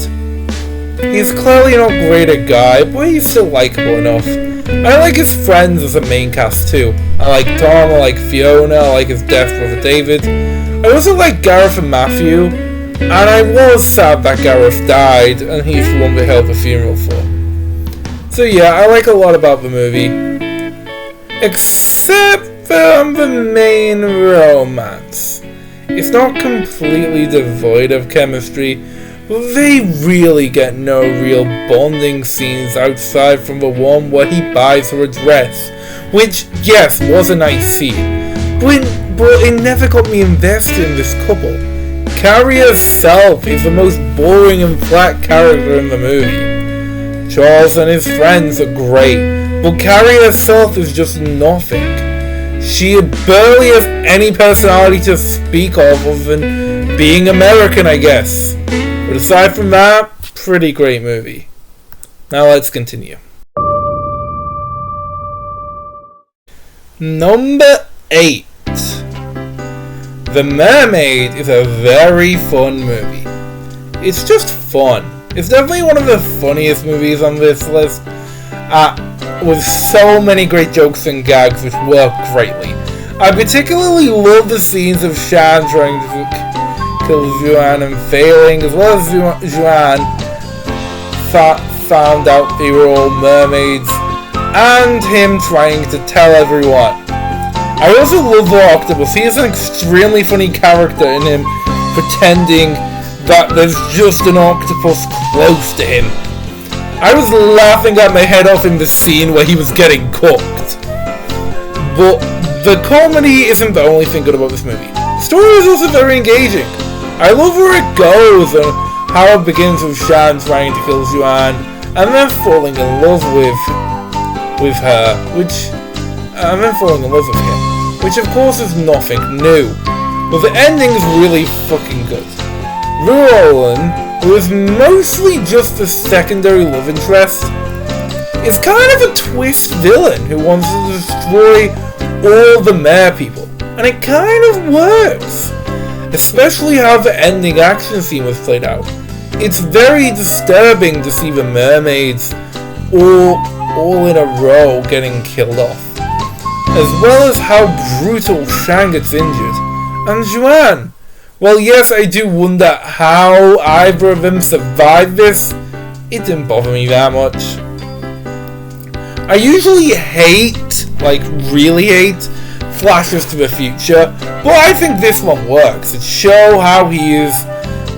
He's clearly not great a guy, but he's still likable enough. I like his friends as a main cast too. I like Tom, I like Fiona, I like his deaf brother David. I also like Gareth and Matthew, and I was sad that Gareth died, and he's the one they held the funeral for. So yeah, I like a lot about the movie. Except for the main romance. It's not completely devoid of chemistry, but they really get no real bonding scenes outside from the one where he buys her a dress, which, yes, was a nice scene, but it never got me invested in this couple. Carrie herself is the most boring and flat character in the movie. Charles and his friends are great, but Carrie herself is just nothing. She barely has any personality to speak of other than being American, I guess. But aside from that, pretty great movie. Now let's continue. Number 8. The Mermaid is a very fun movie. It's just fun. It's definitely one of the funniest movies on this list. With so many great jokes and gags which work greatly. I particularly love the scenes of Shan trying to kill Juan and failing, as well as Juan found out they were all mermaids, and him trying to tell everyone. I also love the octopus. He is an extremely funny character in him pretending that there's just an octopus close to him. I was laughing at my head off in the scene where he was getting cooked. But the comedy isn't the only thing good about this movie. The story is also very engaging. I love where it goes and how it begins with Shan trying to kill Juan and then falling in love with her, and then falling in love with him, which of course is nothing new. But the ending is really fucking good. Roland, who is mostly just a secondary love interest, is kind of a twist villain who wants to destroy all the mare people, and it kind of works. Especially how the ending action scene was played out. It's very disturbing to see the mermaids all in a row getting killed off, as well as how brutal Shang gets injured. And Juan, well, yes, I do wonder how either of them survived this. It didn't bother me that much. I usually hate, like really hate, flashes to the future, but I think this one works. It shows how he has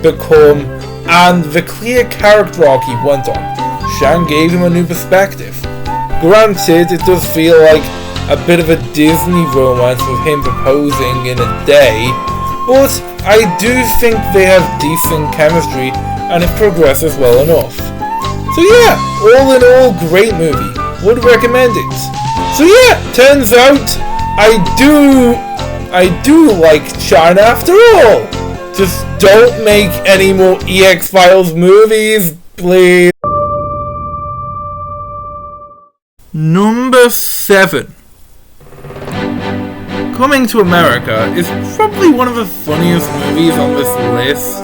become and the clear character arc he went on. Shang gave him a new perspective. Granted, it does feel like a bit of a Disney romance with him proposing in a day, but I do think they have decent chemistry and it progresses well enough. So yeah, all in all, great movie. Would recommend it. So yeah, turns out I do like China after all. Just don't make any more EX-Files movies, please. Number 7. Coming to America is probably one of the funniest movies on this list.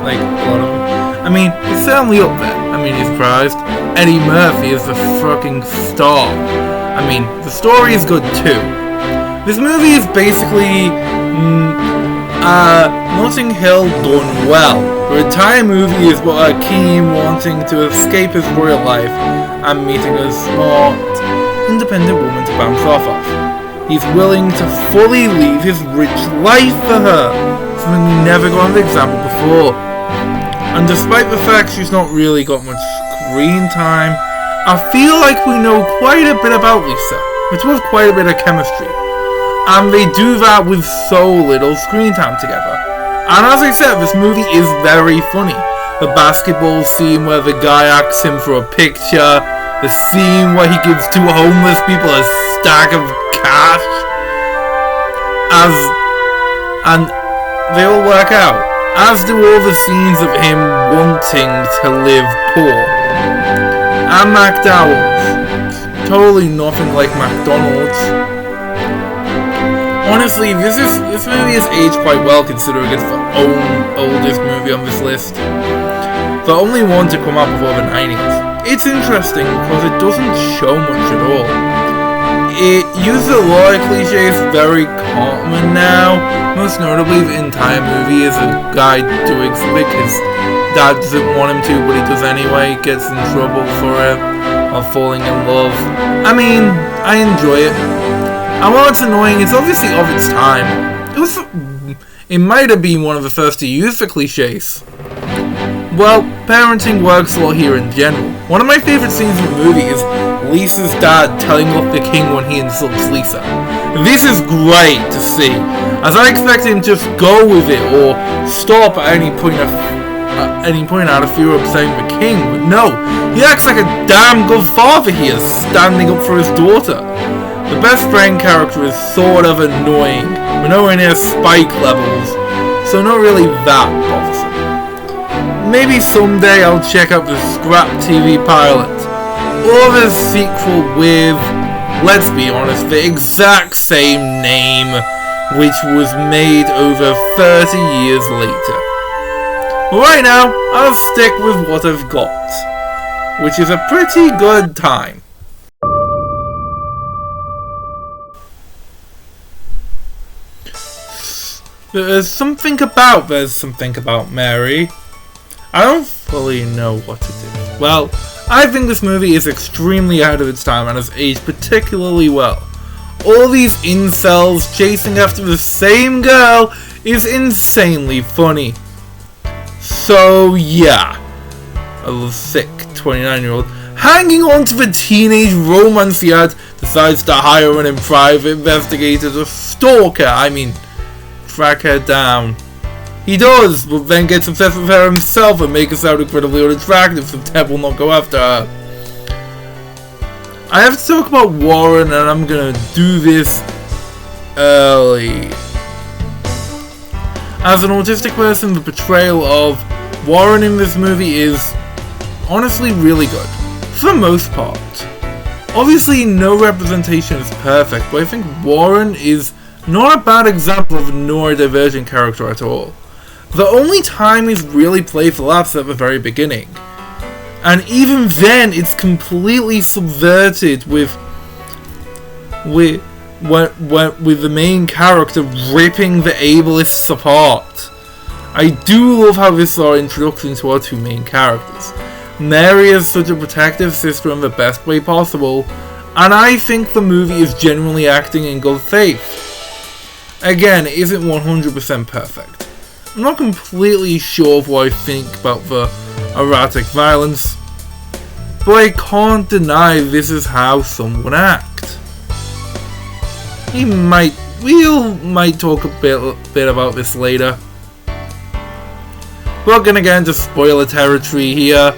Like, a lot of them. I mean, it's certainly up there. I mean, you're surprised. Eddie Murphy is the fucking star. I mean, the story is good too. This movie is basically Notting Hill done well. The entire movie is about Akeem wanting to escape his royal life and meeting a smart, independent woman to bounce off of. He's willing to fully leave his rich life for her, something we never got an example before. And despite the fact she's not really got much screen time, I feel like we know quite a bit about Lisa, which was quite a bit of chemistry. And they do that with so little screen time together. And as I said, this movie is very funny. The basketball scene where the guy asks him for a picture, the scene where he gives two homeless people a stack of cash, and they all work out, as do all the scenes of him wanting to live poor. And McDowell's, totally nothing like McDonald's. Honestly, this movie has aged quite well considering it's the oldest movie on this list. The only one to come out before the 90s. It's interesting because it doesn't show much at all. It uses a lot of cliches very common now. Most notably, the entire movie is a guy doing something his dad doesn't want him to, but he does anyway, gets in trouble for it while falling in love. I mean, I enjoy it. And while it's annoying, it's obviously of its time. It might have been one of the first to use the cliches. Well, parenting works a lot here in general. One of my favourite scenes in the movie is Lisa's dad telling off the king when he insults Lisa. This is great to see, as I expect him to just go with it or stop at any point out if you were upsetting the king, but no, he acts like a damn good father here, standing up for his daughter. The best friend character is sort of annoying, but nowhere near Spike levels, so not really that bothersome. Maybe someday I'll check out the Scrap TV pilot, or the sequel with, let's be honest, the exact same name, which was made over 30 years later. But right now, I'll stick with what I've got, which is a pretty good time. There's something about Mary. I don't fully know what to do. Well, I think this movie is extremely ahead of its time and has aged particularly well. All these incels chasing after the same girl is insanely funny. So yeah, a sick 29-year-old, hanging on to the teenage romance he had, decides to hire an private investigator to stalk her. I mean, track her down. He does, but then gets obsessed with her himself and makes her sound incredibly unattractive, so Ted will not go after her. I have to talk about Warren, and I'm gonna do this early. As an autistic person, the portrayal of Warren in this movie is honestly really good, for the most part. Obviously, no representation is perfect, but I think Warren is not a bad example of a neurodivergent character at all. The only time he's really played for laughs at the very beginning. And even then, it's completely subverted with the main character ripping the ableists apart. I do love how this is our introduction to our two main characters. Mary is such a protective sister in the best way possible, and I think the movie is genuinely acting in good faith. Again, it isn't 100% perfect. I'm not completely sure of what I think about the erratic violence, but I can't deny this is how some would act. We might talk a bit about this later. We're gonna get into spoiler territory here,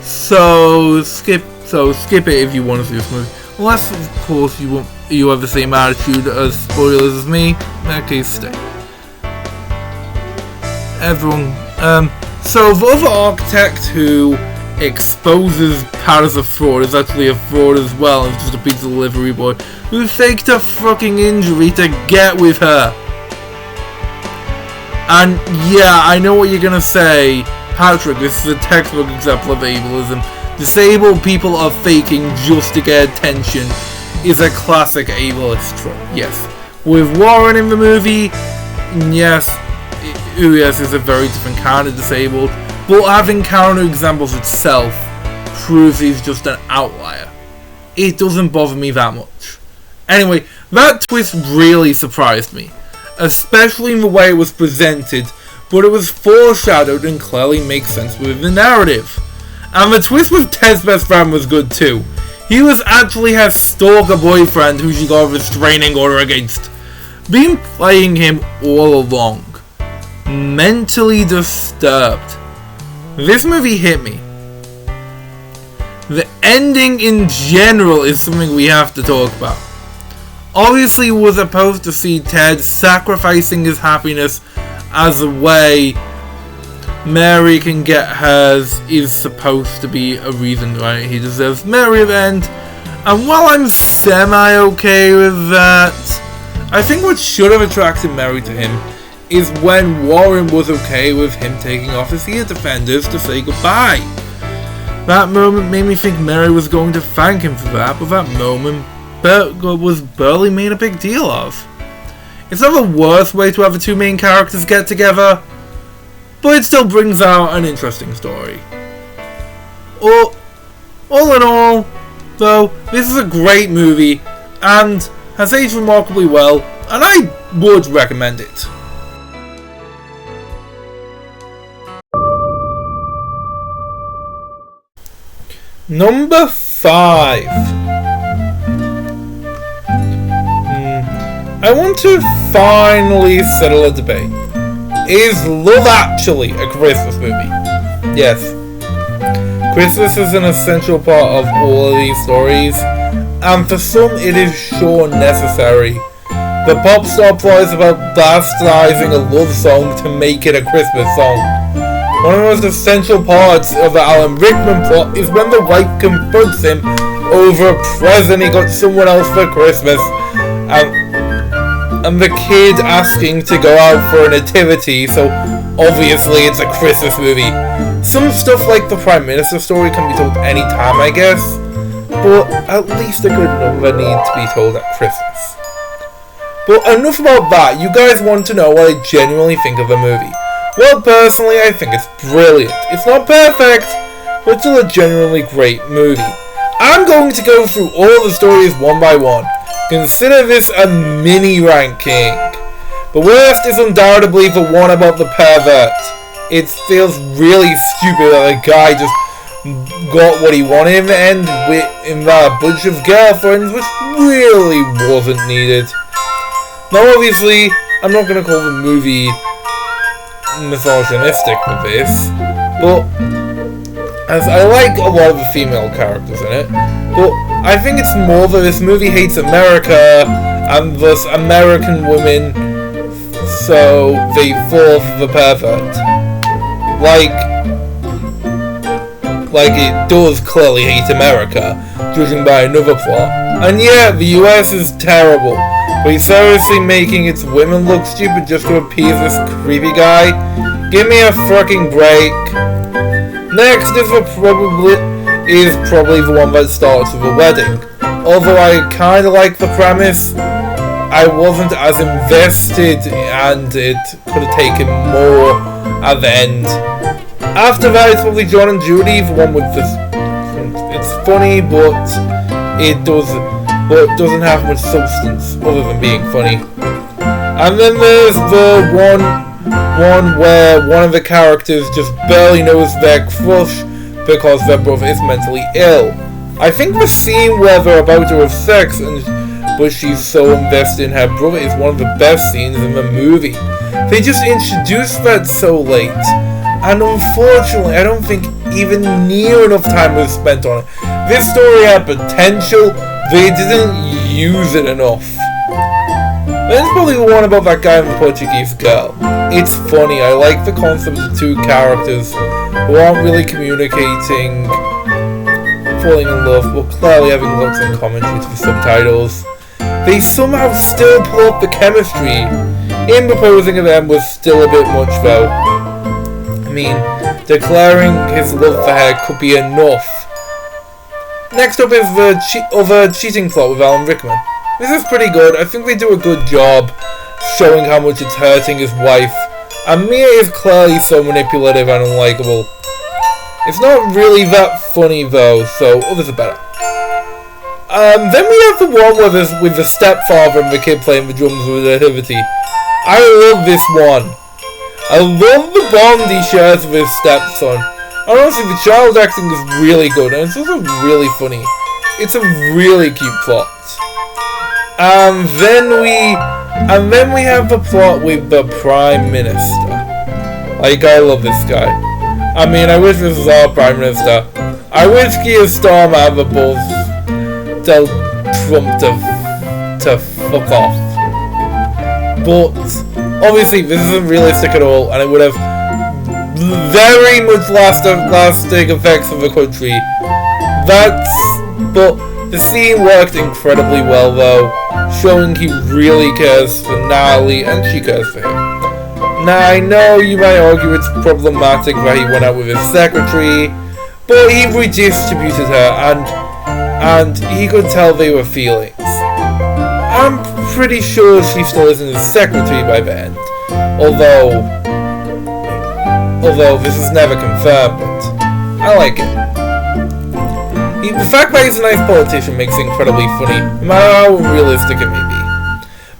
so skip it if you want to see this movie. Unless, of course, you have the same attitude as spoilers as me. In that case, stay. So the other architect who exposes Pat as a fraud is actually a fraud as well, and just a pizza delivery boy who faked a fucking injury to get with her. And yeah, I know what you're gonna say, Patrick, this is a textbook example of ableism. Disabled people are faking just to get attention is a classic ableist trope, yes. With Warren in the movie, yes, is a very different kind of disabled, but having counter examples itself proves he's just an outlier. It doesn't bother me that much. Anyway, that twist really surprised me, especially in the way it was presented, but it was foreshadowed and clearly makes sense with the narrative. And the twist with Ted's best friend was good too. He was actually her stalker boyfriend who she got a restraining order against. Been playing him all along. Mentally disturbed. This movie hit me. The ending in general is something we have to talk about. Obviously, we're supposed to see Ted sacrificing his happiness as a way Mary can get hers is supposed to be a reason why he deserves Mary at the end. And while I'm semi-okay with that, I think what should have attracted Mary to him is when Warren was okay with him taking off his ear defenders to say goodbye. That moment made me think Mary was going to thank him for that, but that moment was barely made a big deal of. It's not the worst way to have the two main characters get together, but it still brings out an interesting story. All in all, though, this is a great movie and has aged remarkably well, and I would recommend it. Number 5. I want to finally settle a debate. Is Love Actually a Christmas movie? Yes. Christmas is an essential part of all of these stories, and for some it is sure necessary. The pop star plot is about bastardizing a love song to make it a Christmas song. One of the most essential parts of the Alan Rickman plot is when the wife confronts him over a present he got someone else for Christmas, and the kid asking to go out for a nativity, so obviously it's a Christmas movie. Some stuff like the Prime Minister story can be told anytime, I guess, but at least a good number need to be told at Christmas. But enough about that. You guys want to know what I genuinely think of the movie. Well, personally, I think it's brilliant. It's not perfect, but still a genuinely great movie. I'm going to go through all the stories one by one. Consider this a mini ranking. The worst is undoubtedly the one about the pervert. It feels really stupid that a guy just got what he wanted in the end in that bunch of girlfriends, which really wasn't needed. Now, obviously, I'm not going to call the movie misogynistic with this, but as I like a lot of the female characters in it, but I think it's more that this movie hates America and thus American women, so they fall for the pervert. Like it does clearly hate America, judging by another plot. And yeah, the US is terrible, but he's seriously making its women look stupid just to appease this creepy guy? Give me a fucking break. Next is probably the one that starts with a wedding. Although I kinda like the premise, I wasn't as invested and it could have taken more at the end. After that, it's probably John and Judy, the one with this. It's funny, but it doesn't have much substance other than being funny. And then there's the one where one of the characters just barely knows their crush because their brother is mentally ill. I think the scene where they're about to have sex but she's so invested in her brother is one of the best scenes in the movie. They just introduced that so late. And unfortunately, I don't think even near enough time was spent on it. This story had potential, they didn't use it enough. There's probably the one about that guy and the Portuguese girl. It's funny, I like the concept of two characters who aren't really communicating, falling in love, but clearly having lots in common due to the subtitles. They somehow still pull up the chemistry. In proposing to them was still a bit much though. I mean, declaring his love for her could be enough. Next up is the other cheating plot with Alan Rickman. This is pretty good. I think they do a good job showing how much it's hurting his wife. And Mia is clearly so manipulative and unlikable. It's not really that funny though, so others are better. Then we have the one with the stepfather and the kid playing the drums with nativity. I love this one. I love the bond he shares with his stepson. And honestly, the child acting is really good, and it's also really funny. It's a really cute plot. And then we have the plot with the Prime Minister. Like, I love this guy. I mean, I wish this was our Prime Minister. I wish Keir Starmer had the balls to tell Trump to fuck off. But obviously, this isn't realistic at all, and it would have very much lasting effects on the country. But the scene worked incredibly well, though, showing he really cares for Natalie and she cares for him. Now, I know you might argue it's problematic that he went out with his secretary, but he redistributed her, and he could tell they were feelings. I'm pretty sure she still isn't his secretary by the end, although this is never confirmed, but I like it. The fact that he's a nice politician makes it incredibly funny, no matter how realistic it may be.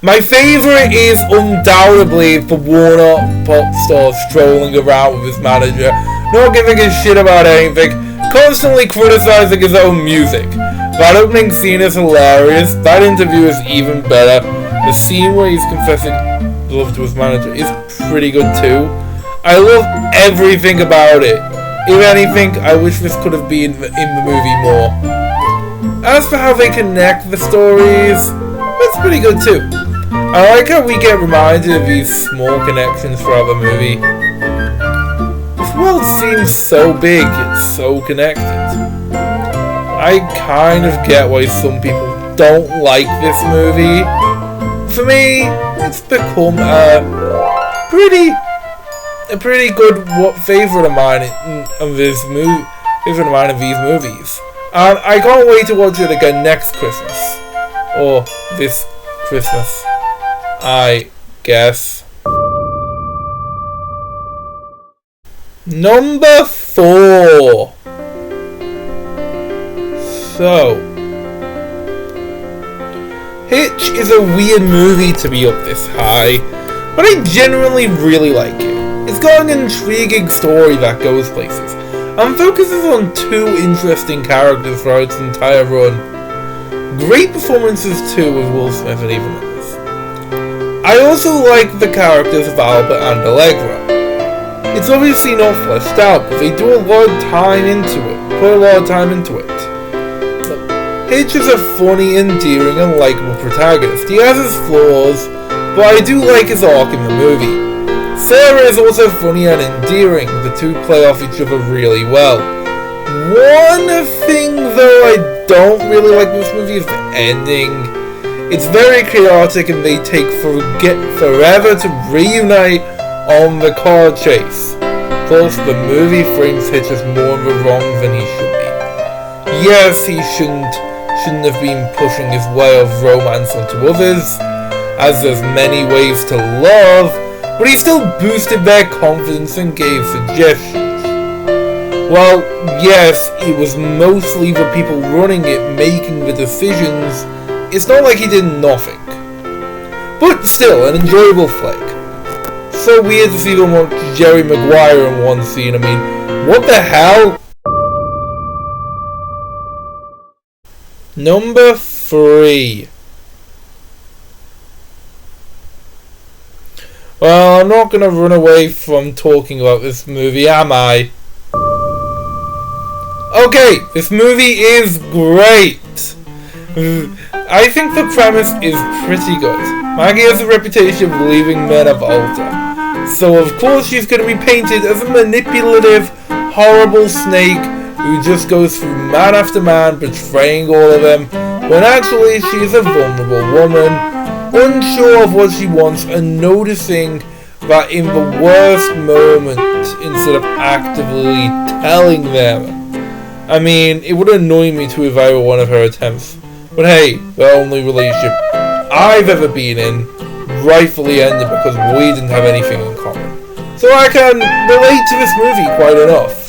My favourite is undoubtedly the worn-out pop star strolling around with his manager, not giving a shit about anything, constantly criticising his own music. That opening scene is hilarious, that interview is even better, the scene where he's confessing love to his manager is pretty good too. I love everything about it. If anything, I wish this could have been in the movie more. As for how they connect the stories, that's pretty good too. I like how we get reminded of these small connections throughout the movie. This world seems so big, it's so connected. I kind of get why some people don't like this movie. For me, it's become a pretty good favourite of mine of these movies. And I can't wait to watch it again next Christmas. Or this Christmas, I guess. Number 4. So, Hitch is a weird movie to be up this high, but I genuinely really like it. It's got an intriguing story that goes places. and focuses on two interesting characters throughout its entire run. Great performances too with Will Smith and Eva Mendes. I also like the characters of Albert and Allegra. It's obviously not fleshed out, but they do a lot of time into it. Hitch is a funny, endearing, and likable protagonist. He has his flaws, but I do like his arc in the movie. Sarah is also funny and endearing. The two play off each other really well. One thing though I don't really like with this movie is the ending. It's very chaotic and they take forever to reunite on the car chase. Plus, the movie frames Hitch as more of a wrong than he should be. Yes, he shouldn't have been pushing his way of romance onto others, as there's many ways to love, but he still boosted their confidence and gave suggestions. Well, yes, it was mostly the people running it making the decisions. It's not like he did nothing. But still, an enjoyable flick. So weird to see them watch Jerry Maguire in one scene. I mean, what the hell? Number 3. Well, I'm not gonna run away from talking about this movie, am I? Okay, this movie is great. I think the premise is pretty good. Maggie has a reputation of leaving men of altar. So of course she's going to be painted as a manipulative, horrible snake who just goes through man after man, betraying all of them, when actually she's a vulnerable woman, unsure of what she wants and noticing that in the worst moment, instead of actively telling them. I mean, it would annoy me too if I were one of her attempts. But hey, the only relationship I've ever been in rightfully ended because we didn't have anything in common. So I can relate to this movie quite enough.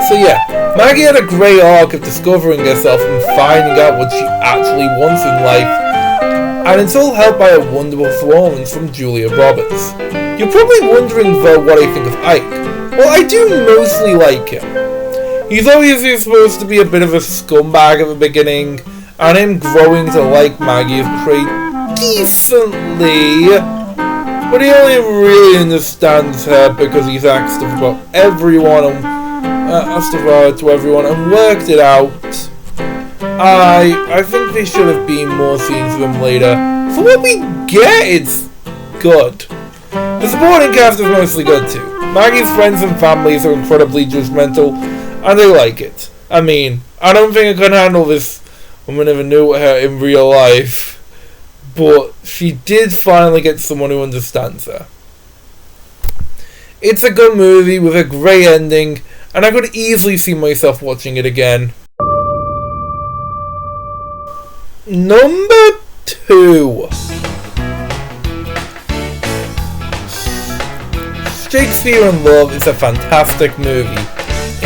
So yeah, Maggie had a great arc of discovering herself and finding out what she actually wants in life. And it's all helped by a wonderful performance from Julia Roberts. You're probably wondering though what I think of Ike. Well, I do mostly like him. He's obviously supposed to be a bit of a scumbag at the beginning, and him growing to like Maggie is portrayed decently, but he only really understands her because he's asked stuff about everyone and to everyone and worked it out. I think there should have been more scenes of him later. For what we get, it's good. The supporting cast is mostly good too. Maggie's friends and families are incredibly judgmental, and they like it. I mean, I don't think I can handle this woman if I knew her in real life, but she did finally get someone who understands her. It's a good movie with a great ending, and I could easily see myself watching it again. Number 2. Shakespeare in Love is a fantastic movie,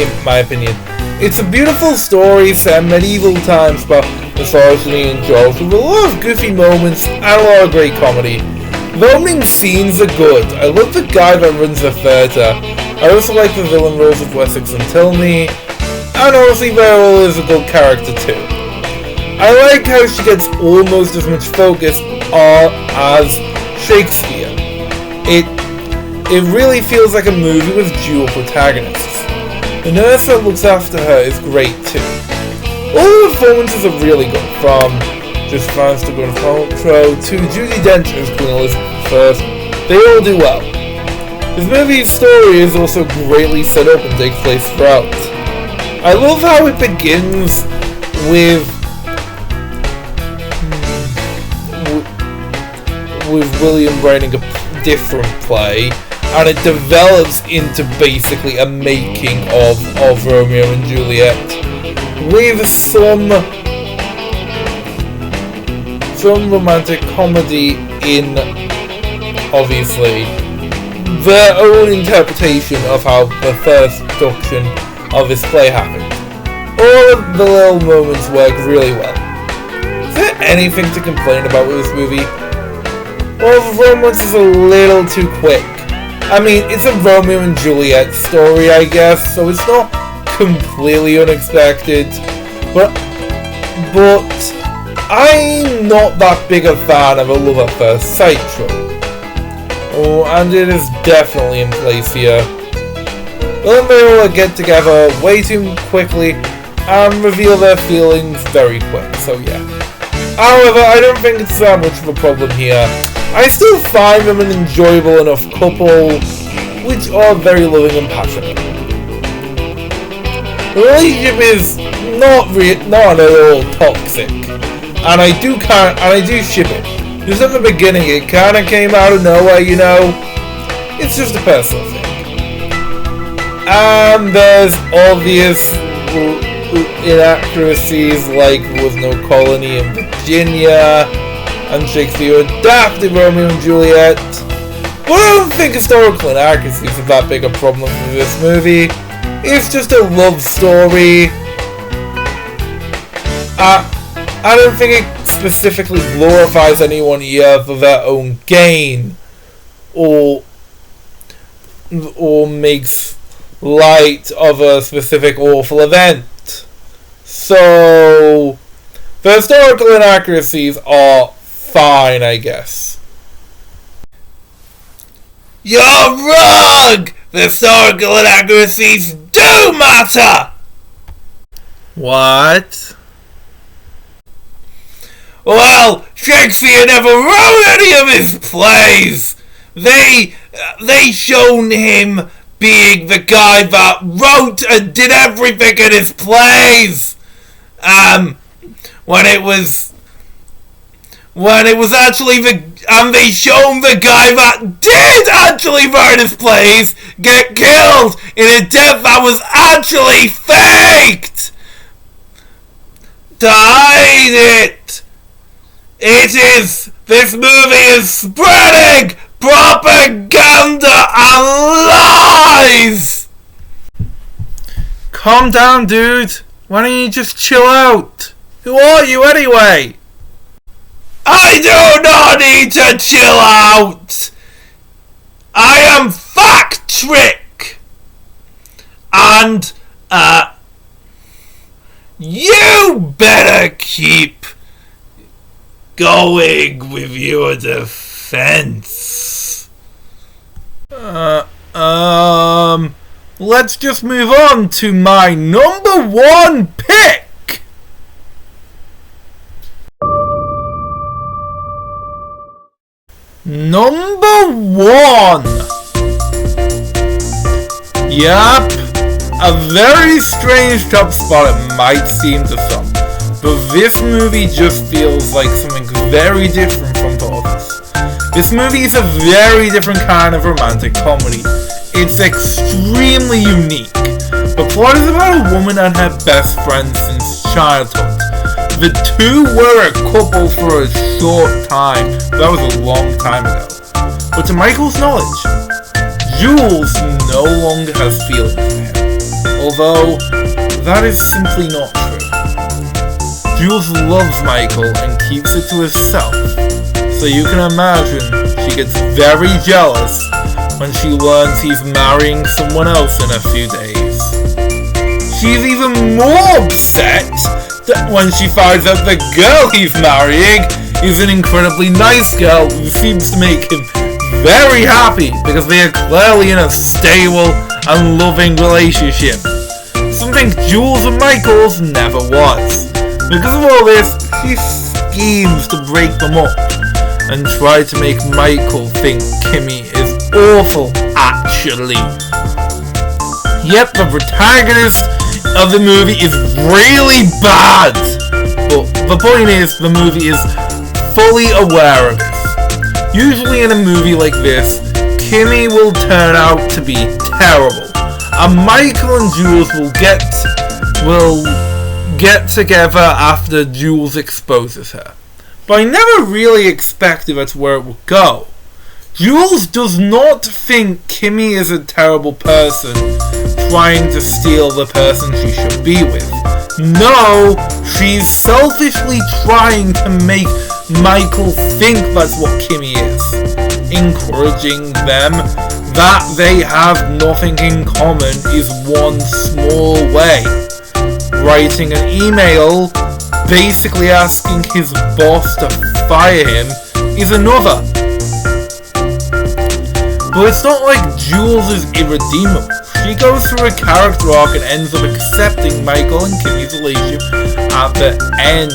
in my opinion. It's a beautiful story set in medieval times about misogyny and jokes, with a lot of goofy moments and a lot of great comedy. The opening scenes are good. I love the guy that runs the theatre. I also like the villain roles of Wessex and Tilney, and honestly Beryl is a good character too. I like how she gets almost as much focus as Shakespeare. It really feels like a movie with dual protagonists. The nurse that looks after her is great too. All the performances are really good, from just France to Gwyneth Paltrow to Judi Dench as Queen Elizabeth I. They all do well. This movie's story is also greatly set up and takes place throughout. I love how it begins with William writing a different play, and it develops into basically a making of Romeo and Juliet, with some romantic comedy in, obviously, their own interpretation of how the first production of this play happened. All of the little moments work really well. Is there anything to complain about with this movie? Well, the romance is a little too quick. I mean, it's a Romeo and Juliet story, I guess, so it's not completely unexpected, but I'm not that big a fan of a love at first sight trope. Oh, and it is definitely in place here. Then they all get together way too quickly and reveal their feelings very quick, so yeah. However, I don't think it's that much of a problem here. I still find them an enjoyable enough couple, which are very loving and passionate. The relationship is not at all toxic, and I do ship it. Just at the beginning, it kind of came out of nowhere, you know. It's just a personal thing. And there's obvious inaccuracies, like there was no colony in Virginia, and Shakespeare adapted Romeo and Juliet. But I don't think historical inaccuracies are that big a problem with this movie. It's just a love story. I don't think it specifically glorifies anyone here for their own gain, or makes light of a specific awful event. So the historical inaccuracies are fine, I guess. You're wrong! The historical inaccuracies do matter! What? Well, Shakespeare never wrote any of his plays! They shown him being the guy that wrote and did everything in his plays! When it was actually they shown the guy that did actually write his plays get killed in a death that was actually faked! To hide it! This movie is spreading propaganda and lies! Calm down, dude. Why don't you just chill out? Who are you anyway? I do not need to chill out! I am Fact Trick! And, you better keep going with your defense. Let's just move on to my number one pick. Number one. Yup, a very strange top spot it might seem to some, but this movie just feels like something very different from the others. This movie is a very different kind of romantic comedy. It's extremely unique. The plot is about a woman and her best friend since childhood. The two were a couple for a short time. That was a long time ago. But to Michael's knowledge, Jules no longer has feelings for him. Although, that is simply not true. Jules loves Michael and keeps it to herself. So you can imagine she gets very jealous when she learns he's marrying someone else in a few days. She's even more upset when she finds out the girl he's marrying is an incredibly nice girl who seems to make him very happy because they are clearly in a stable and loving relationship. Something Jules and Michael's never was. Because of all this, she schemes to break them up and try to make Michael think Kimmy is awful, actually. Yep, the protagonist of the movie is really bad. But the point is, the movie is fully aware of this. Usually in a movie like this, Kimmy will turn out to be terrible, and Michael and Jules will get together after Jules exposes her. But I never really expected that's where it would go. Jules does not think Kimmy is a terrible person trying to steal the person she should be with. No, she's selfishly trying to make Michael think that's what Kimmy is. encouraging them that they have nothing in common is one small way. Writing an email basically asking his boss to fire him is another. But it's not like Jules is irredeemable. She goes through a character arc and ends up accepting Michael and Kimmy's relationship at the end.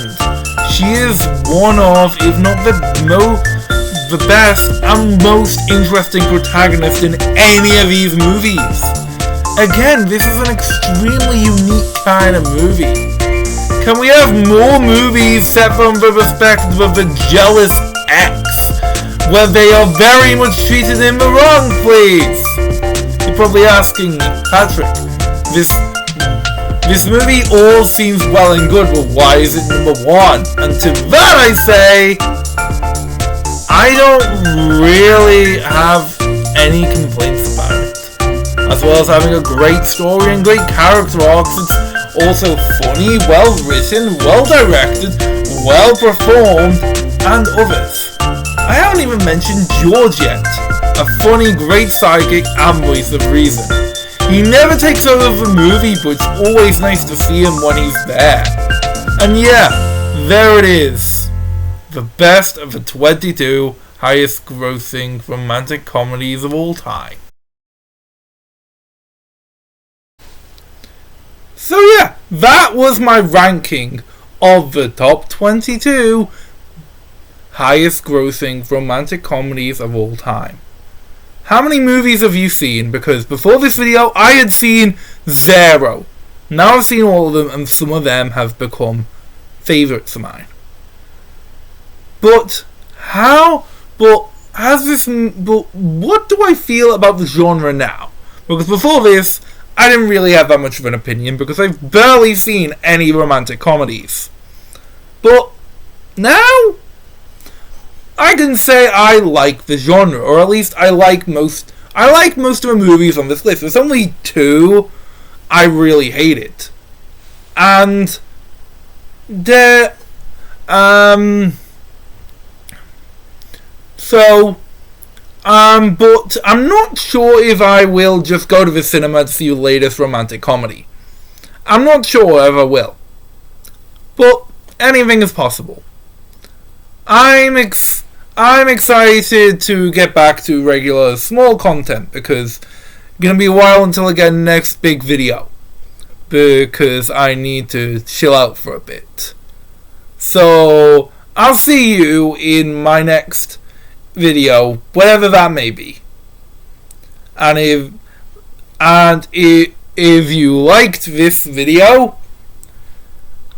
She is one of, if not the best and most interesting protagonist in any of these movies. Again, this is an extremely unique kind of movie. Can we have more movies set from the perspective of a jealous ex, where they are very much treated in the wrong, please? You're probably asking me, Patrick, this movie all seems well and good, but why is it number one? And to that I say, I don't really have any complaints about it. As well as having a great story and great character arcs, it's also funny, well written, well directed, well performed, and others. I haven't even mentioned George yet, a funny, great sidekick and voice of reason. He never takes over the movie, but it's always nice to see him when he's there. And yeah, there it is. The best of the 22 highest grossing romantic comedies of all time. So yeah, that was my ranking of the top 22 highest grossing romantic comedies of all time. How many movies have you seen? Because before this video, I had seen 0. Now I've seen all of them, and some of them have become favourites of mine. But what do I feel about the genre now? Because before this, I didn't really have that much of an opinion because I've barely seen any romantic comedies. But now, I can say I like the genre, or at least I like most of the movies on this list. There's only 2 I really hated. And but I'm not sure if I will just go to the cinema to see the latest romantic comedy. I'm not sure if I will. But anything is possible. I'm excited to get back to regular small content because it's going to be a while until I get the next big video. Because I need to chill out for a bit. So, I'll see you in my next video, whatever that may be. And if you liked this video,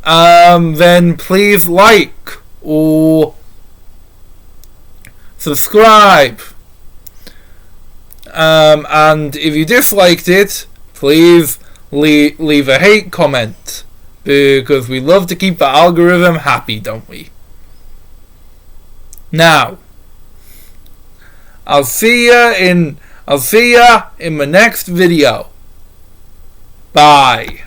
then please like or subscribe. And if you disliked it, please leave a hate comment, because we love to keep the algorithm happy, don't we? Now, I'll see ya in my next video. Bye.